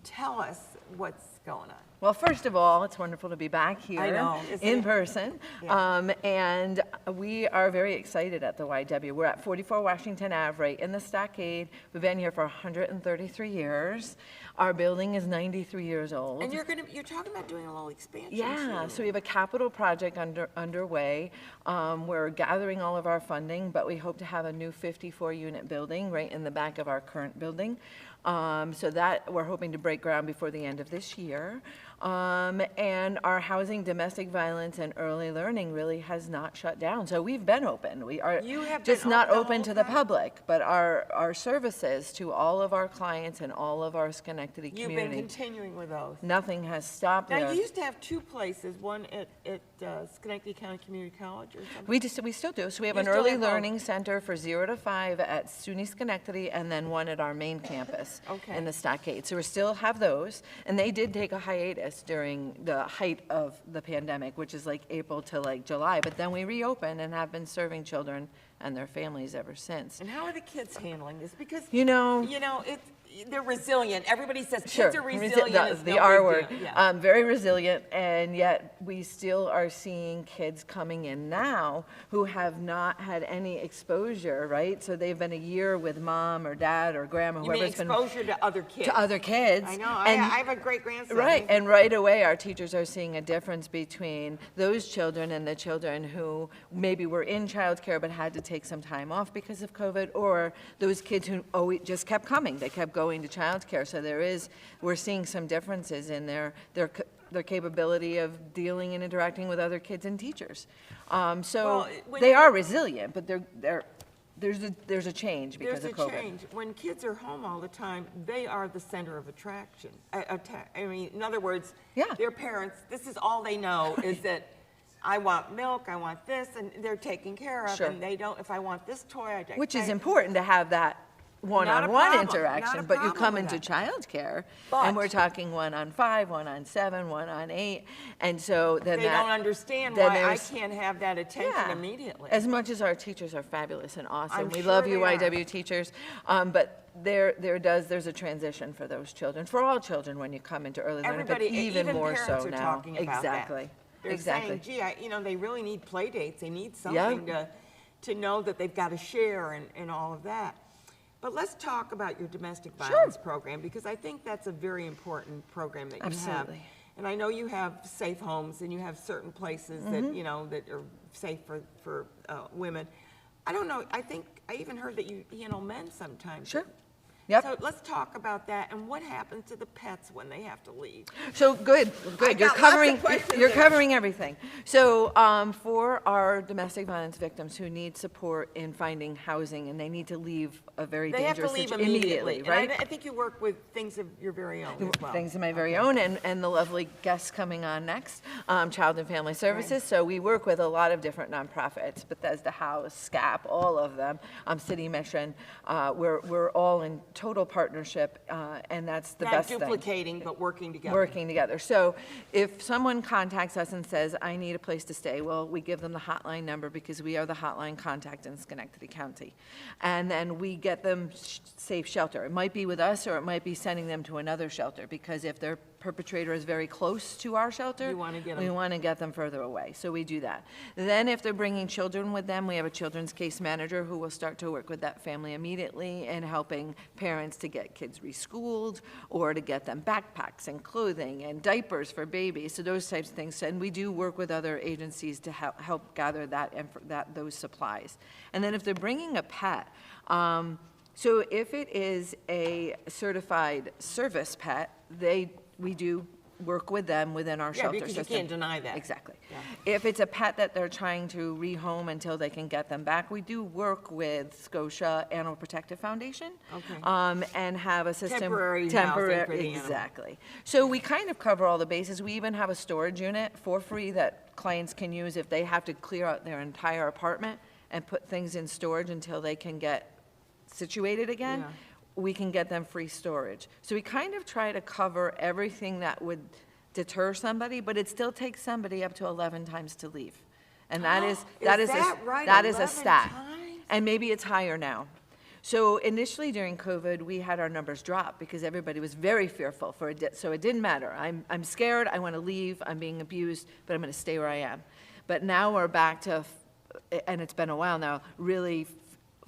Tell us what's going on. Well, first of all, it's wonderful to be back here know, isn't in it? person. Yeah. And we are very excited at the YW. We're at 44 Washington Ave, right in the stockade. We've been here for 133 years. Our building is 93 years old. And you're talking about doing a little expansion. Yeah, too. so we have a capital project underway. We're gathering all of our funding, but we hope to have a new 54-unit building right in the back of our current building. So that, we're hoping to break ground before the end of this year. And our housing, domestic violence, and early learning really has not shut down. So we've been open. We are You have just been not open the open whole to the time? public, but our services to all of our clients and all of our Schenectady You've been community. continuing with those. Nothing has stopped Now, there. you used to have two places, one at Schenectady County Community College or something? We still do. So we have You an still early have both? learning center for 0 to 5 at SUNY Schenectady, and then one at our main campus Okay. in the Stockade. So we still have those, and they did take a hiatus during the height of the pandemic, which is like April to like July. But then we reopened and have been serving children and their families ever since. And how are the kids handling this? Because, You know, they're resilient. Everybody says Sure. kids are resilient. It's The no R big word. deal. Yeah. Very resilient, and yet we still are seeing kids coming in now who have not had any exposure, right? So they've been a year with mom or dad or grandma, You mean whoever's been exposure to other kids? to other kids. I know. and- I have a great grandson. Right, and right away, our teachers are seeing a difference between those children and the children who maybe were in childcare but had to take some time off because of COVID, or those kids who just kept coming. They kept going to childcare. So we're seeing some differences in their capability of dealing and interacting with other kids and teachers. So Well, when they you- are resilient, but there's a change because There's of a COVID. change. When kids are home all the time, they are the center of attraction. I mean, in other words, Yeah. their parents, this is all they know is that I want milk, I want this, and they're taken care of. Sure. And they don't, if I want this toy, I take Which is that. important to have that one-on-one problem, not a interaction, but you problem come with into that. childcare, But- and we're talking 1-on-5, 1-on-7, 1-on-8, and so then They that. don't understand then why I there's- can't have that attention Yeah. immediately. As much as our teachers are fabulous and awesome, I'm we sure love they UIW teachers, but there's a transition for those children, for all children when you come into early learning, but Everybody, even more parents so are now. talking about that. Exactly, They're exactly. saying, gee, they really need play dates. They need something to know that they've got to share and all of that. But let's talk about your domestic violence program, because I think that's a very important program that you have. Absolutely. And I know you have safe homes and you have certain places that, that are safe for women. I don't know, I think, I even heard that you handle men sometimes. Sure. Yep. So let's talk about that and what happens to the pets when they have to leave. So good. I You're got lots of covering, questions you're there. covering everything. So for our domestic violence victims who need support in finding housing and they need to leave a very They have to dangerous leave situation immediately, right? And I think you work with things of your very own as well. Things of my very own, and the lovely guests coming on next, Child and Family Services. So we work with a lot of different nonprofits, Bethesda House, SCAP, all of them, City Mission. We're all in total partnership, and that's the Not best thing. duplicating, but working together. Working together. So if someone contacts us and says, I need a place to stay, well, we give them the hotline number because we are the hotline contact in Schenectady County. And then we get them safe shelter. It might be with us, or it might be sending them to another shelter, because if their perpetrator is very close to our shelter, You wanna get we 'em- want to get them further away. So we do that. Then if they're bringing children with them, we have a children's case manager who will start to work with that family immediately in helping parents to get kids reschooled or to get them backpacks and clothing and diapers for babies, so those types of things. And we do work with other agencies to help gather those supplies. And then if they're bringing a pet, so if it is a certified service pet, we do work with them within our Yeah, shelter because you system. can't deny that. Exactly. Yeah. If it's a pet that they're trying to rehome until they can get them back, we do work with Scotia Animal Protective Foundation. Okay. And have a system. Temporary housing for the animal. Exactly. So we kind of cover all the bases. We even have a storage unit for free that clients can use if they have to clear out their entire apartment and put things in storage until they can get situated again. Yeah. We can get them free storage. So we kind of try to cover everything that would deter somebody, but it still takes somebody up to 11 times to leave. And that is, that is, that right? that is a 11 stat. times? And maybe it's higher now. So initially during COVID, we had our numbers drop because everybody was very fearful for it. So it didn't matter. I'm scared, I want to leave, I'm being abused, but I'm going to stay where I am. But now we're back to, and it's been a while now, really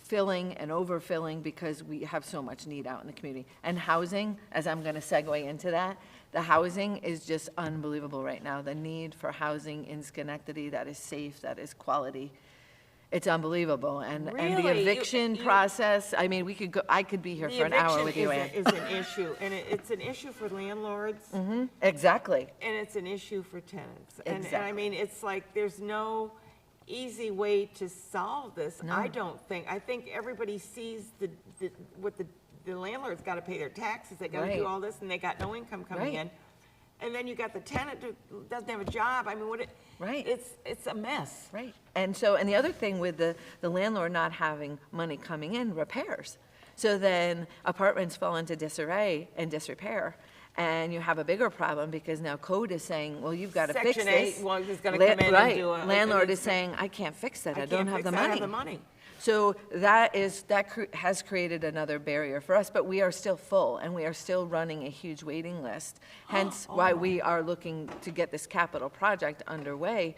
filling and overfilling because we have so much need out in the community. And housing, as I'm going to segue into that, the housing is just unbelievable right now. The need for housing in Schenectady that is safe, that is quality, It's unbelievable, and the Really? eviction process, I mean, I could be here The for an hour with eviction you, Ann. is an issue, and it's an issue for landlords, and Exactly. it's an issue for tenants. And I Exactly. mean, it's like, there's no easy way to solve this, I don't think. I think everybody sees what the landlord's got to pay their taxes, they got to Right. do all this, and they got no income coming Right. in. And then you got the tenant who doesn't have a job, I mean, Right. it's a mess. Right. And the other thing with the landlord not having money coming in, repairs. So then apartments fall into disarray and disrepair, and you have a bigger problem because now code is saying, well, you've got to fix Section this. 8 is going to come in and do a. Landlord is saying, I can't fix that, I don't have the I money. have the money. So that has created another barrier for us, but we are still full, and we are still running a huge waiting list. Hence why we are looking to get this capital project underway,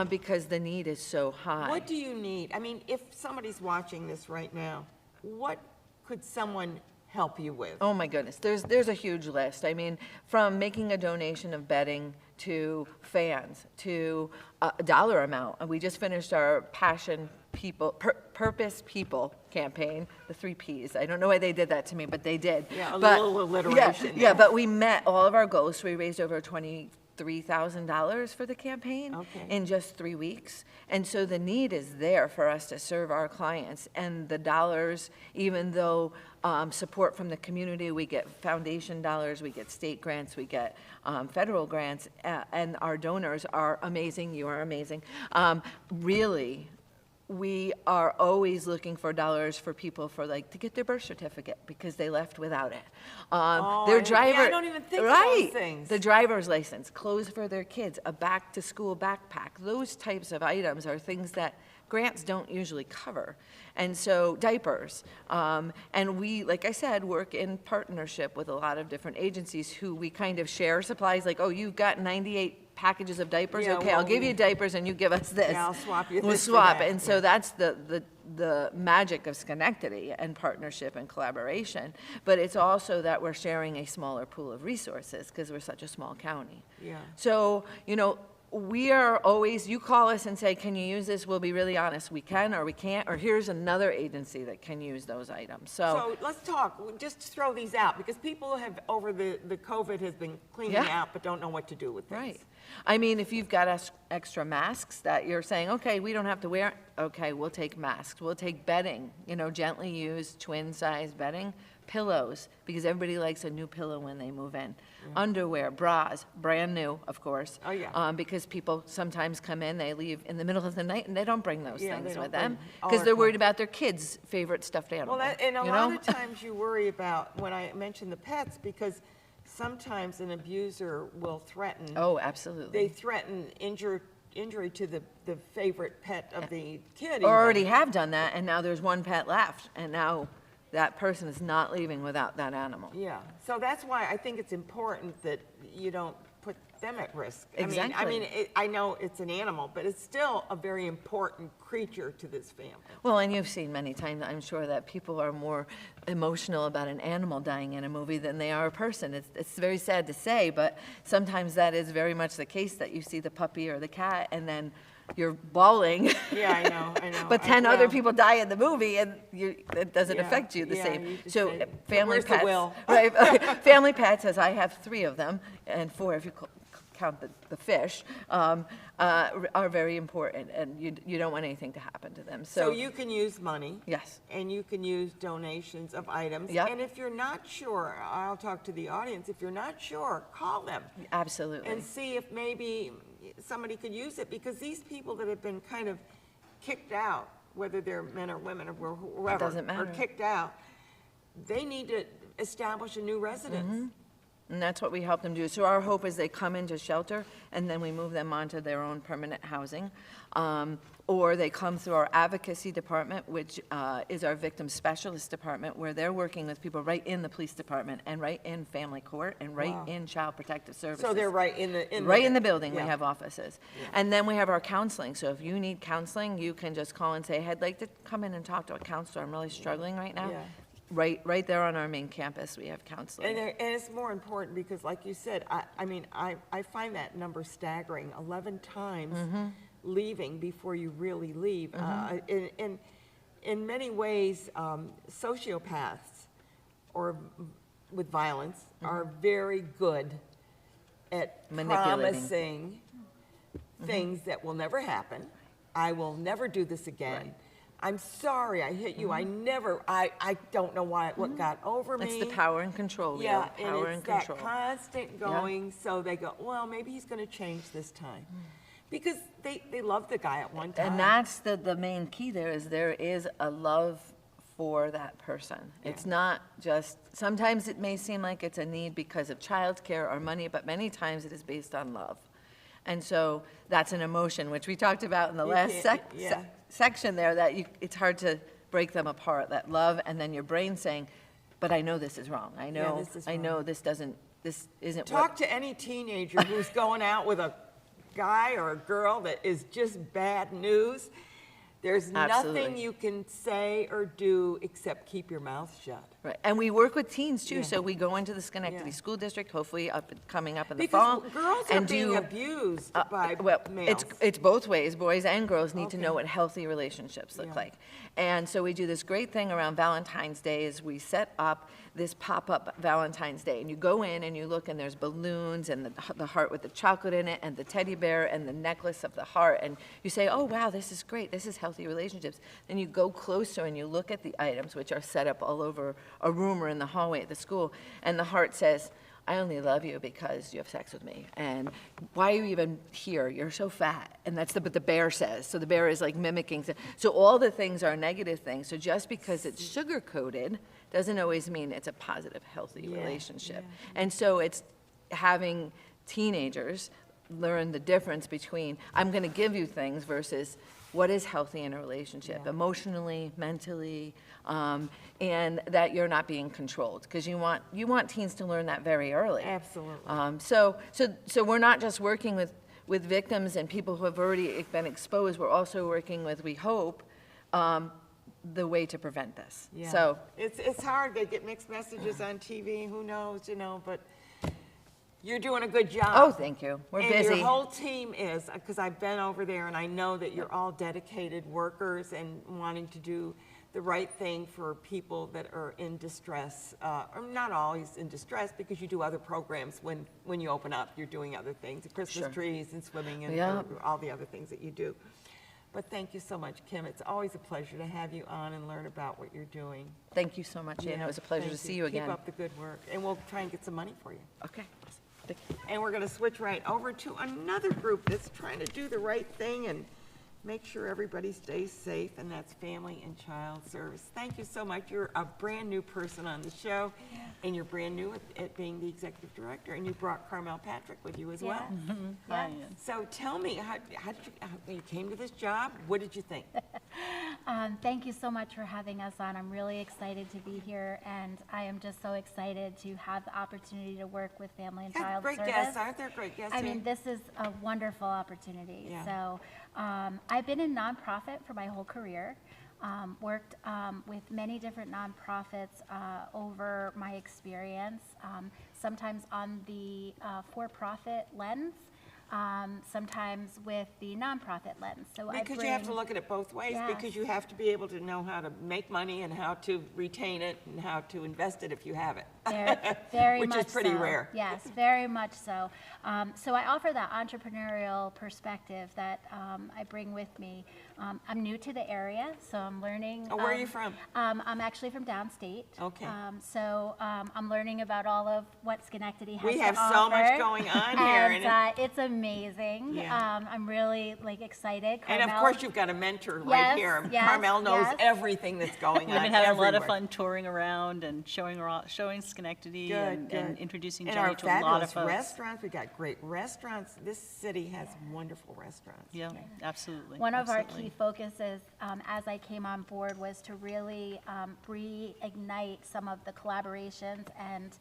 because the need is so high. What do you need? I mean, if somebody's watching this right now, what could someone help you with? Oh, my goodness, there's a huge list. I mean, from making a donation of bedding to fans to a dollar amount. And we just finished our Purpose People campaign, the 3 Ps. I don't know why they did that to me, but they did. Yeah, a But- little alliteration Yeah, there. but we met all of our goals. So we raised over $23,000 for the campaign Okay. in just 3 weeks. And so the need is there for us to serve our clients. And the dollars, even though support from the community, we get foundation dollars, we get state grants, we get federal grants, and our donors are amazing, you are amazing. Really, we are always looking for dollars for people to get their birth certificate because they left without it. Their driver, I don't even think of those right, things. the driver's license, clothes for their kids, a back-to-school backpack. Those types of items are things that grants don't usually cover. And so diapers. And we, like I said, work in partnership with a lot of different agencies who we kind of share supplies, like, oh, you've got 98 packages of diapers? Yeah, Okay, I'll well, give you diapers and you give us this. Yeah, I'll swap you We'll this for swap. that, And so that's the magic of Schenectady and partnership and collaboration. But it's also that we're sharing a smaller pool of resources because we're such a small county. Yeah. So, we are always, you call us and say, can you use this? We'll be really honest. We can or we can't, or here's another agency that can use those items. So let's talk, just throw these out, because people have, over the COVID, has been cleaning Yeah. out, but don't know what to do with things. Right. I mean, if you've got extra masks that you're saying, okay, we don't have to wear, okay, we'll take masks. We'll take bedding, gently used twin-size bedding, pillows, because everybody likes a new pillow when they move in. Underwear, bras, brand new, of course. Oh, yeah. Because people sometimes come in, they leave in the middle of the night, and they don't bring those Yeah, things they don't with them, bring all because our they're worried clothes. about their kids' favorite stuffed animal. Well, and a you lot know? of times you worry about, when I mention the pets, because sometimes an abuser will threaten. Oh, absolutely. They threaten injury to the favorite pet of the kid. Or already even. have done that, and now there's one pet left, and now that person is not leaving without that animal. Yeah, so that's why I think it's important that you don't put them at risk. Exactly. I mean, I know it's an animal, but it's still a very important creature to this family. Well, and you've seen many times, I'm sure, that people are more emotional about an animal dying in a movie than they are a person. It's very sad to say, but sometimes that is very much the case, that you see the puppy or the cat, and then you're bawling. Yeah, I know. But 10 other people die in the movie, and it doesn't Yeah, affect you the yeah, same. you just So say, family "Where's the pets, will?" right? Family pets, as I have 3 of them, and 4 if you count the fish, are very important, and you don't want anything to happen to them. So you can use money. Yes. And you can use donations of items. Yep. And if you're not sure, I'll talk to the audience, if you're not sure, call them Absolutely. and see if maybe somebody could use it, because these people that have been kind of kicked out, whether they're men or women or whoever, Doesn't are matter. kicked out, they need to establish a new residence. And that's what we help them do. So our hope is they come into shelter, and then we move them onto their own permanent housing. Or they come through our advocacy department, which is our victim specialist department, where they're working with people right in the police department and right in family court and right Wow. in child protective services. So they're right in the Right in the building, we yeah. have offices. And then we have our counseling. So if you need counseling, you can just call and say, hey, I'd like to come in and talk to a counselor. I'm really struggling right now. Yeah. Right there on our main campus, we have counseling. And it's more important because, like you said, I mean, I find that number staggering. 11 times leaving before you really leave. In many ways, sociopaths or with violence are very good at Manipulating. promising things that will never happen. I will never do this again. Right. I'm sorry I hit you. I don't know what got over me. It's the power and control, Leo. Yeah, Power and and it's that control. constant going, so they go, well, maybe he's going to change this time. Because they loved the guy at one time. And that's the main key there is a love for that person. It's not just, sometimes it may seem like it's a need because of childcare or money, but many times it is based on love. And so that's an emotion, which we talked about in the last section there, that it's hard to break them apart, that love, and then your brain saying, but I know this is wrong. I know, this is I know wrong. this isn't Talk to any teenager who's going out with a guy or a girl that is just bad news. There's nothing Absolutely. you can say or do except keep your mouth shut. Right, and we work with teens too, Yeah. so we go into the Schenectady Yeah. School District, hopefully coming up in the fall. Because girls are and being do- abused by Well, males. it's both ways. Boys and girls need to Okay. know what healthy relationships look Yeah. like. And so we do this great thing around Valentine's Day is we set up this pop-up Valentine's Day. And you go in and you look and there's balloons and the heart with the chocolate in it and the teddy bear and the necklace of the heart. And you say, oh, wow, this is great. This is healthy relationships. Then you go closer and you look at the items, which are set up all over a room or in the hallway at the school. And the heart says, I only love you because you have sex with me. And why are you even here? You're so fat. And that's what the bear says. So the bear is like mimicking. So all the things are negative things. So just because it's sugar-coated doesn't always mean it's a positive, healthy relationship. And so it's having teenagers learn the difference between I'm going to give you things versus what is healthy in a relationship, emotionally, mentally, and that you're not being controlled, because you want teens to learn that very early. Absolutely. So we're not just working with victims and people who have already been exposed. We're also working with, we hope, the way to prevent this. Yeah. So it's hard. They get mixed messages on TV. Who knows, but you're doing a good job. oh, thank you. We're and busy. your whole team is, because I've been over there and I know that you're all dedicated workers and wanting to do the right thing for people that are in distress, or not always in distress, because you do other programs when you open up. You're doing other things, Christmas Sure. trees and swimming and Yeah. all the other things that you do. But thank you so much, Kim. It's always a pleasure to have you on and learn about what you're doing. Thank you so much, Anna. It was a pleasure to Thank see you again. Keep up the good work, and we'll try and get some money for you. Okay. Thank you. And we're going to switch right over to another group that's trying to do the right thing and make sure everybody stays safe, and that's Family and Child Service. Thank you so much. You're a brand-new person on the show, and you're brand new at being the executive director, and you brought Carmel Patrick with you as well. Hi. So tell me, how you came to this job? What did you think? Thank you so much for having us on. I'm really excited to be here, and I am just so excited to have the opportunity to work with Family and Child Great Service. guests, aren't there great guests I here? mean, this is a wonderful opportunity. Yeah. So I've been in nonprofit for my whole career. Worked with many different nonprofits over my experience, sometimes on the for-profit lens, sometimes with the nonprofit lens. So Because you have to look at it both ways, Yes. because you have to be able to know how to make money and how to retain it and how to invest it if you have it. Very Which much is pretty so. rare. Yes, very much so. So I offer that entrepreneurial perspective that I bring with me. I'm new to the area, so I'm learning. Oh, where are you from? I'm actually from downstate. Okay. So I'm learning about all of what Schenectady has We to have so much offer. going on here, And it's amazing. Yeah. I'm really excited. And of Carmel- course, you've got a mentor right Yes, here. yes, Carmel knows yes. everything that's going on We've been having a lot of everywhere. fun touring around and showing Schenectady Good, and good. introducing And Jenny our to a lot of fabulous folks. restaurants, we got great restaurants. This city has wonderful restaurants. Yeah, absolutely. One of our absolutely. key focuses as I came on board was to really reignite some of the collaborations and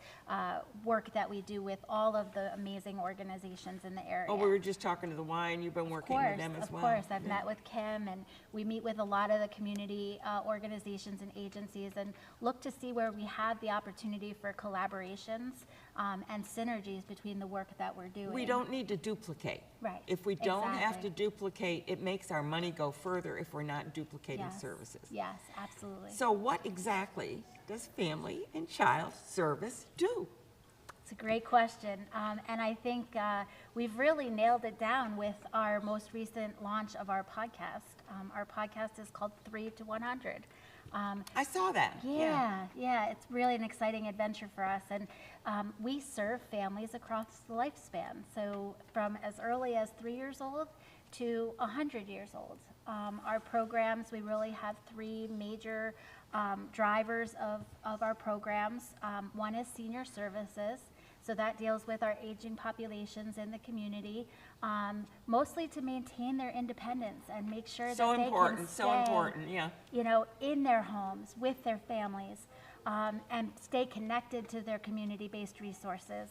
work that we do with all of the amazing organizations in the area. Oh, we were just talking to the wine. You've been working with them as well. Of course, I've met with Kim, and we meet with a lot of the community organizations and agencies and look to see where we have the opportunity for collaborations and synergies between the work that we're doing. We don't need to duplicate. Right, If we don't have to exactly. duplicate, it makes our money go further if we're not duplicating Yes, services. Yes, absolutely. So what exactly does Family and Child Service do? It's a great question, and I think we've really nailed it down with our most recent launch of our podcast. Our podcast is called 3 to 100. I saw that. Yeah, it's really an exciting adventure for us, and we serve families across the lifespan. So from as early as 3 years old to 100 years old. Our programs, we really have three major drivers of our programs. One is senior services. So that deals with our aging populations in the community, mostly to maintain their independence and make sure So that they important, can so stay, important, yeah. you know, in their homes with their families, and stay connected to their community-based resources.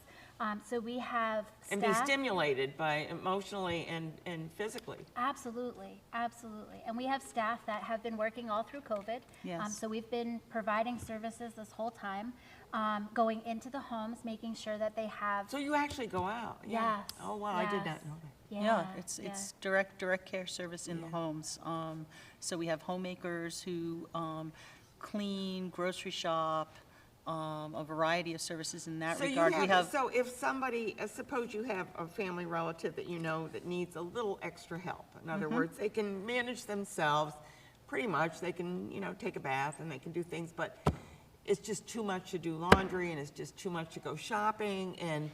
So we have staff. And be stimulated by emotionally and physically. Absolutely, absolutely. And we have staff that have been working all through COVID. Yes. So we've been providing services this whole time, going into the homes, making sure that they have. So you actually go out? Yeah. Yes, Oh, wow, I did yes. not know that. Yeah, it's direct care service in the homes. So we have homemakers who clean, grocery shop, a variety of services in that So you regard. We have, so if somebody, suppose you have a family relative that you know that needs a little extra help. In other words, they can manage themselves, pretty much. They can, you know, take a bath and they can do things, but it's just too much to do laundry and it's just too much to go shopping and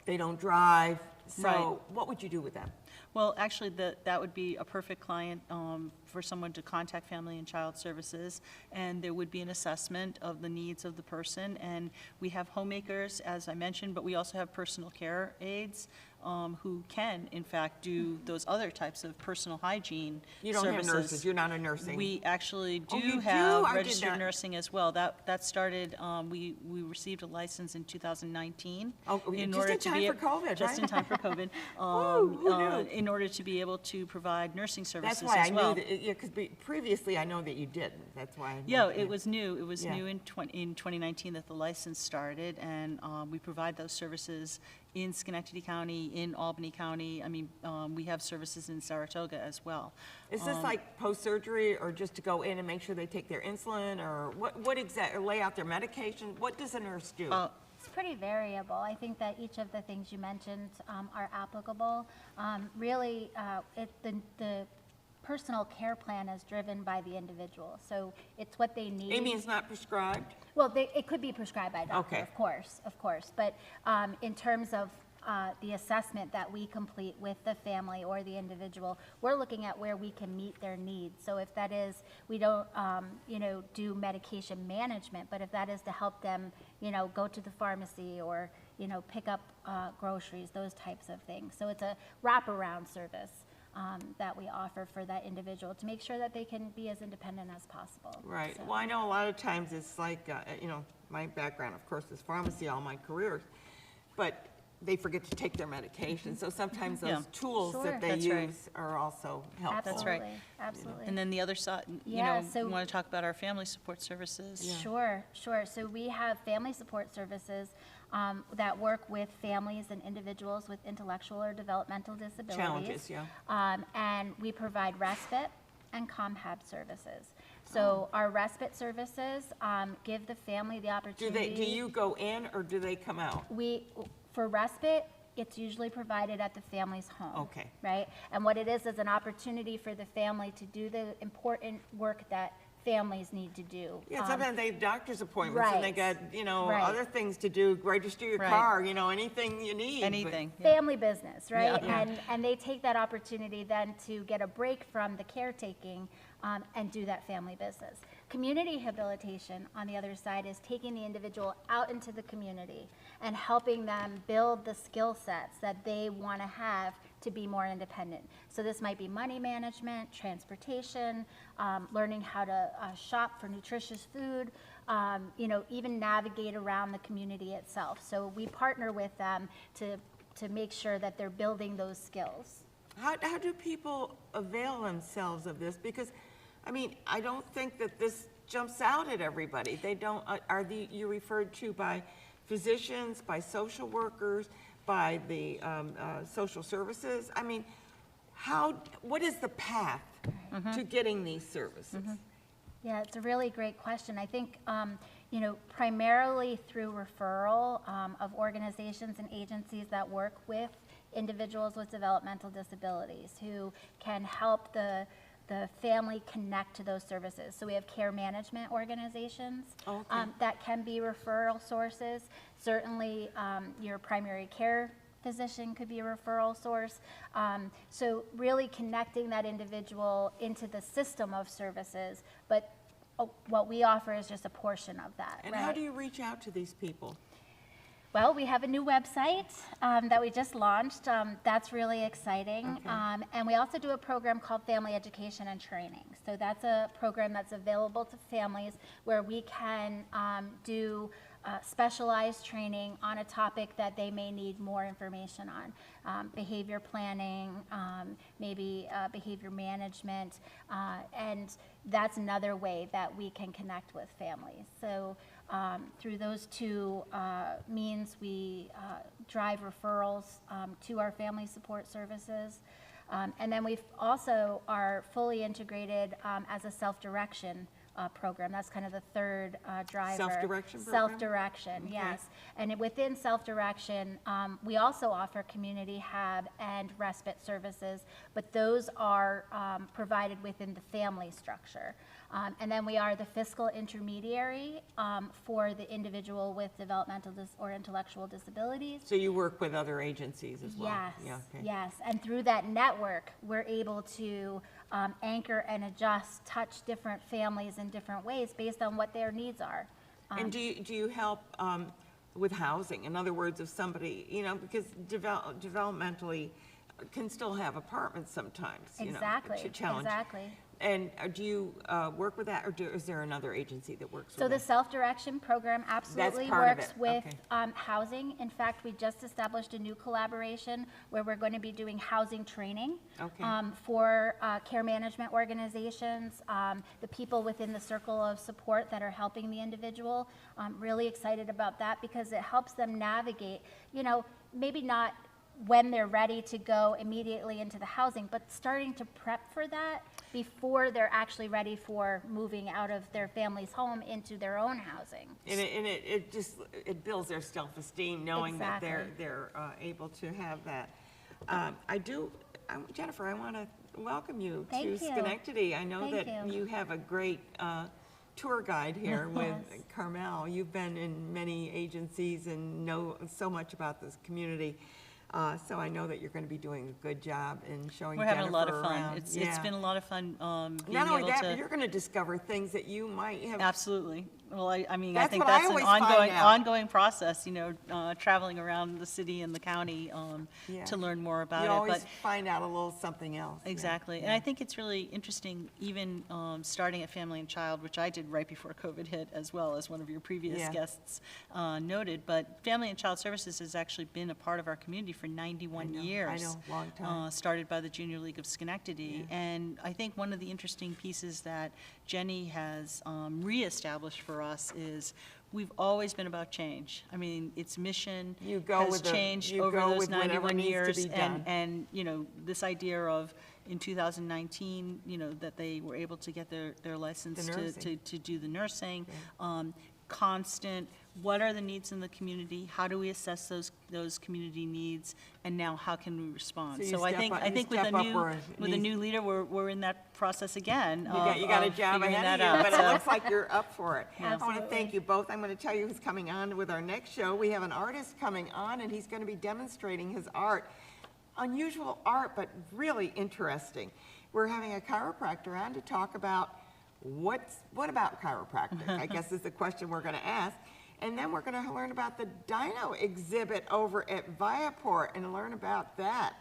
they don't drive. So Right. what would you do with them? well, actually, that would be a perfect client for someone to contact Family and Child Services, and there would be an assessment of the needs of the person. And we have homemakers, as I mentioned, but we also have personal care aides who can, in fact, do those other types of personal hygiene You don't services. have nurses, you're not a nursing. We actually Oh, do you do? have I did registered not- nursing as well. That started, we received a license in 2019. Oh, just in order to time be for ab- COVID, Just in right? time for COVID. who knew? In order to be able to provide nursing services That's why I as well. knew that, yeah, because previously I know that you didn't. That's why. I knew Yeah, that. it was new. It was Yeah. new in 2019 that the license started, and we provide those services in Schenectady County, in Albany County. I mean, we have services in Saratoga as well. Is this like post-surgery or just to go in and make sure they take their insulin or what exactly, or lay out their medication? What does a nurse do? It's pretty variable. I think that each of the things you mentioned are applicable. Really, the personal care plan is driven by the individual, so it's what they need. Amy is not prescribed? Well, it could be prescribed by a doctor, Okay. of course. But in terms of the assessment that we complete with the family or the individual, we're looking at where we can meet their needs. So if that is, we don't, do medication management, but if that is to help them, go to the pharmacy or, pick up groceries, those types of things. So it's a wraparound service that we offer for that individual to make sure that they can be as independent as possible. Right. So- Well, I know a lot of times it's like, my background, of course, is pharmacy all my career, but they forget to take their medication. So sometimes Yeah. those tools Sure. that they That's right. use are also helpful. That's right. Absolutely, absolutely. And then the other side, Yeah, you so- want to talk about our family support services? Sure. So we have family support services that work with families and individuals with intellectual or developmental disabilities. Challenges, yeah. And we provide respite and ComHab services. So our respite services give the family the Do opportunity. do you go in or do they come out? For respite, it's usually provided at the family's home. Okay. Right? And what it is an opportunity for the family to do the important work that families need to do. Yeah, sometimes they have doctor's appointments and they right. got, Right. other things to do, register your Right. car, anything you need. but- Anything. Yeah. Family business, right? Yeah. And they take that opportunity then to get a break from the caretaking and do that family business. Community habilitation, on the other side, is taking the individual out into the community and helping them build the skill sets that they want to have to be more independent. So this might be money management, transportation, learning how to shop for nutritious food, even navigate around the community itself. So we partner with them to make sure that they're building those skills. How do people avail themselves of this? Because, I don't think that this jumps out at everybody. They don't, you referred to by physicians, by social workers, by the social services? I mean, what is the path to getting these services? Yeah, it's a really great question. I think, primarily through referral of organizations and agencies that work with individuals with developmental disabilities who can help the family connect to those services. So we have care management organizations that can be referral sources. Certainly, your primary care physician could be a referral source. So really connecting that individual into the system of services, but what we offer is just a portion of that. And how do you reach out to these people? Well, we have a new website that we just launched. That's really exciting. Okay. And we also do a program called Family Education and Training. So that's a program that's available to families where we can do specialized training on a topic that they may need more information on. Behavior planning, maybe behavior management, and that's another way that we can connect with families. So through those two means, we drive referrals to our family support services. And then we also are fully integrated as a self-direction program. That's kind of the third driver. Self-direction program? Self-direction, yes. And within self-direction, we also offer community hab and respite services, but those are provided within the family structure. And then we are the fiscal intermediary for the individual with developmental or intellectual disabilities. So you work with other agencies as well? Yes, Yeah, okay. yes. And through that network, we're able to anchor and adjust, touch different families in different ways based on what their needs are. And do you help with housing? In other words, if somebody, because developmentally can still have apartments sometimes, Exactly, challenge. exactly. And do you work with that, or is there another agency that works So with the that? self-direction program absolutely part of works it, with okay. housing. In fact, we just established a new collaboration where we're going to be doing housing training Okay. for care management organizations, the people within the circle of support that are helping the individual. I'm really excited about that because it helps them navigate, maybe not when they're ready to go immediately into the housing, but starting to prep for that before they're actually ready for moving out of their family's home into their own housing. And it builds their self-esteem knowing that they're able to have that. Jennifer, I want to welcome you Thank to you. Schenectady. I know Thank that you. you have a great tour guide here with Yes. Carmel. You've been in many agencies and know so much about this community. So I know that you're going to be doing a good job in showing We're Jennifer having a lot of fun. around. It's Yeah. been a lot of fun being Not only able that, to. but you're going to discover things that you might have. Absolutely. Well, I mean, I That's think what I that's an always find out. ongoing process, traveling around the city and the county Yeah. to learn more about You it. always But find out a little something else. Yeah. exactly. And I think it's really interesting, even starting at Family and Child, which I did right before COVID hit, as well as one of your previous Yeah. guests noted. But Family and Child Services has actually been a part of our community for 91 years. I know, long time. Started by the Junior League of Schenectady. Yeah. And I think one of the interesting pieces that Jenny has reestablished for us is we've always been about change. I mean, its mission You go has with the- changed you over go those with whatever 91 needs to years. be done. And this idea of in 2019, that they were able to get their license The nursing. to do the nursing. Constant, what are the needs in the community? How do we assess those community needs? And now how can we respond? So you So I step think, up- I you think with step a up new, where it with a needs- new leader, we're in that process again. You got a of job figuring ahead that of you, out. but it So- looks like you're up for it. I want to Absolutely. thank you both. I'm going to tell you who's coming on with our next show. We have an artist coming on, and he's going to be demonstrating his art. Unusual art, but really interesting. We're having a chiropractor on to talk about what about chiropractic, I guess is the question we're going to ask. And then we're going to learn about the dino exhibit over at Viaport and learn about that.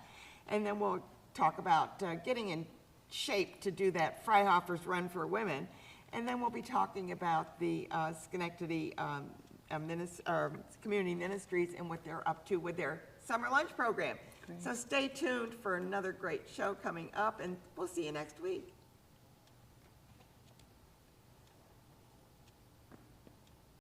And then we'll talk about getting in shape to do that Freihoffer's Run for Women. And then we'll be talking about the Schenectady Community Ministries and what they're up to with their summer lunch program. So stay tuned for another great show coming up, and we'll see you next week.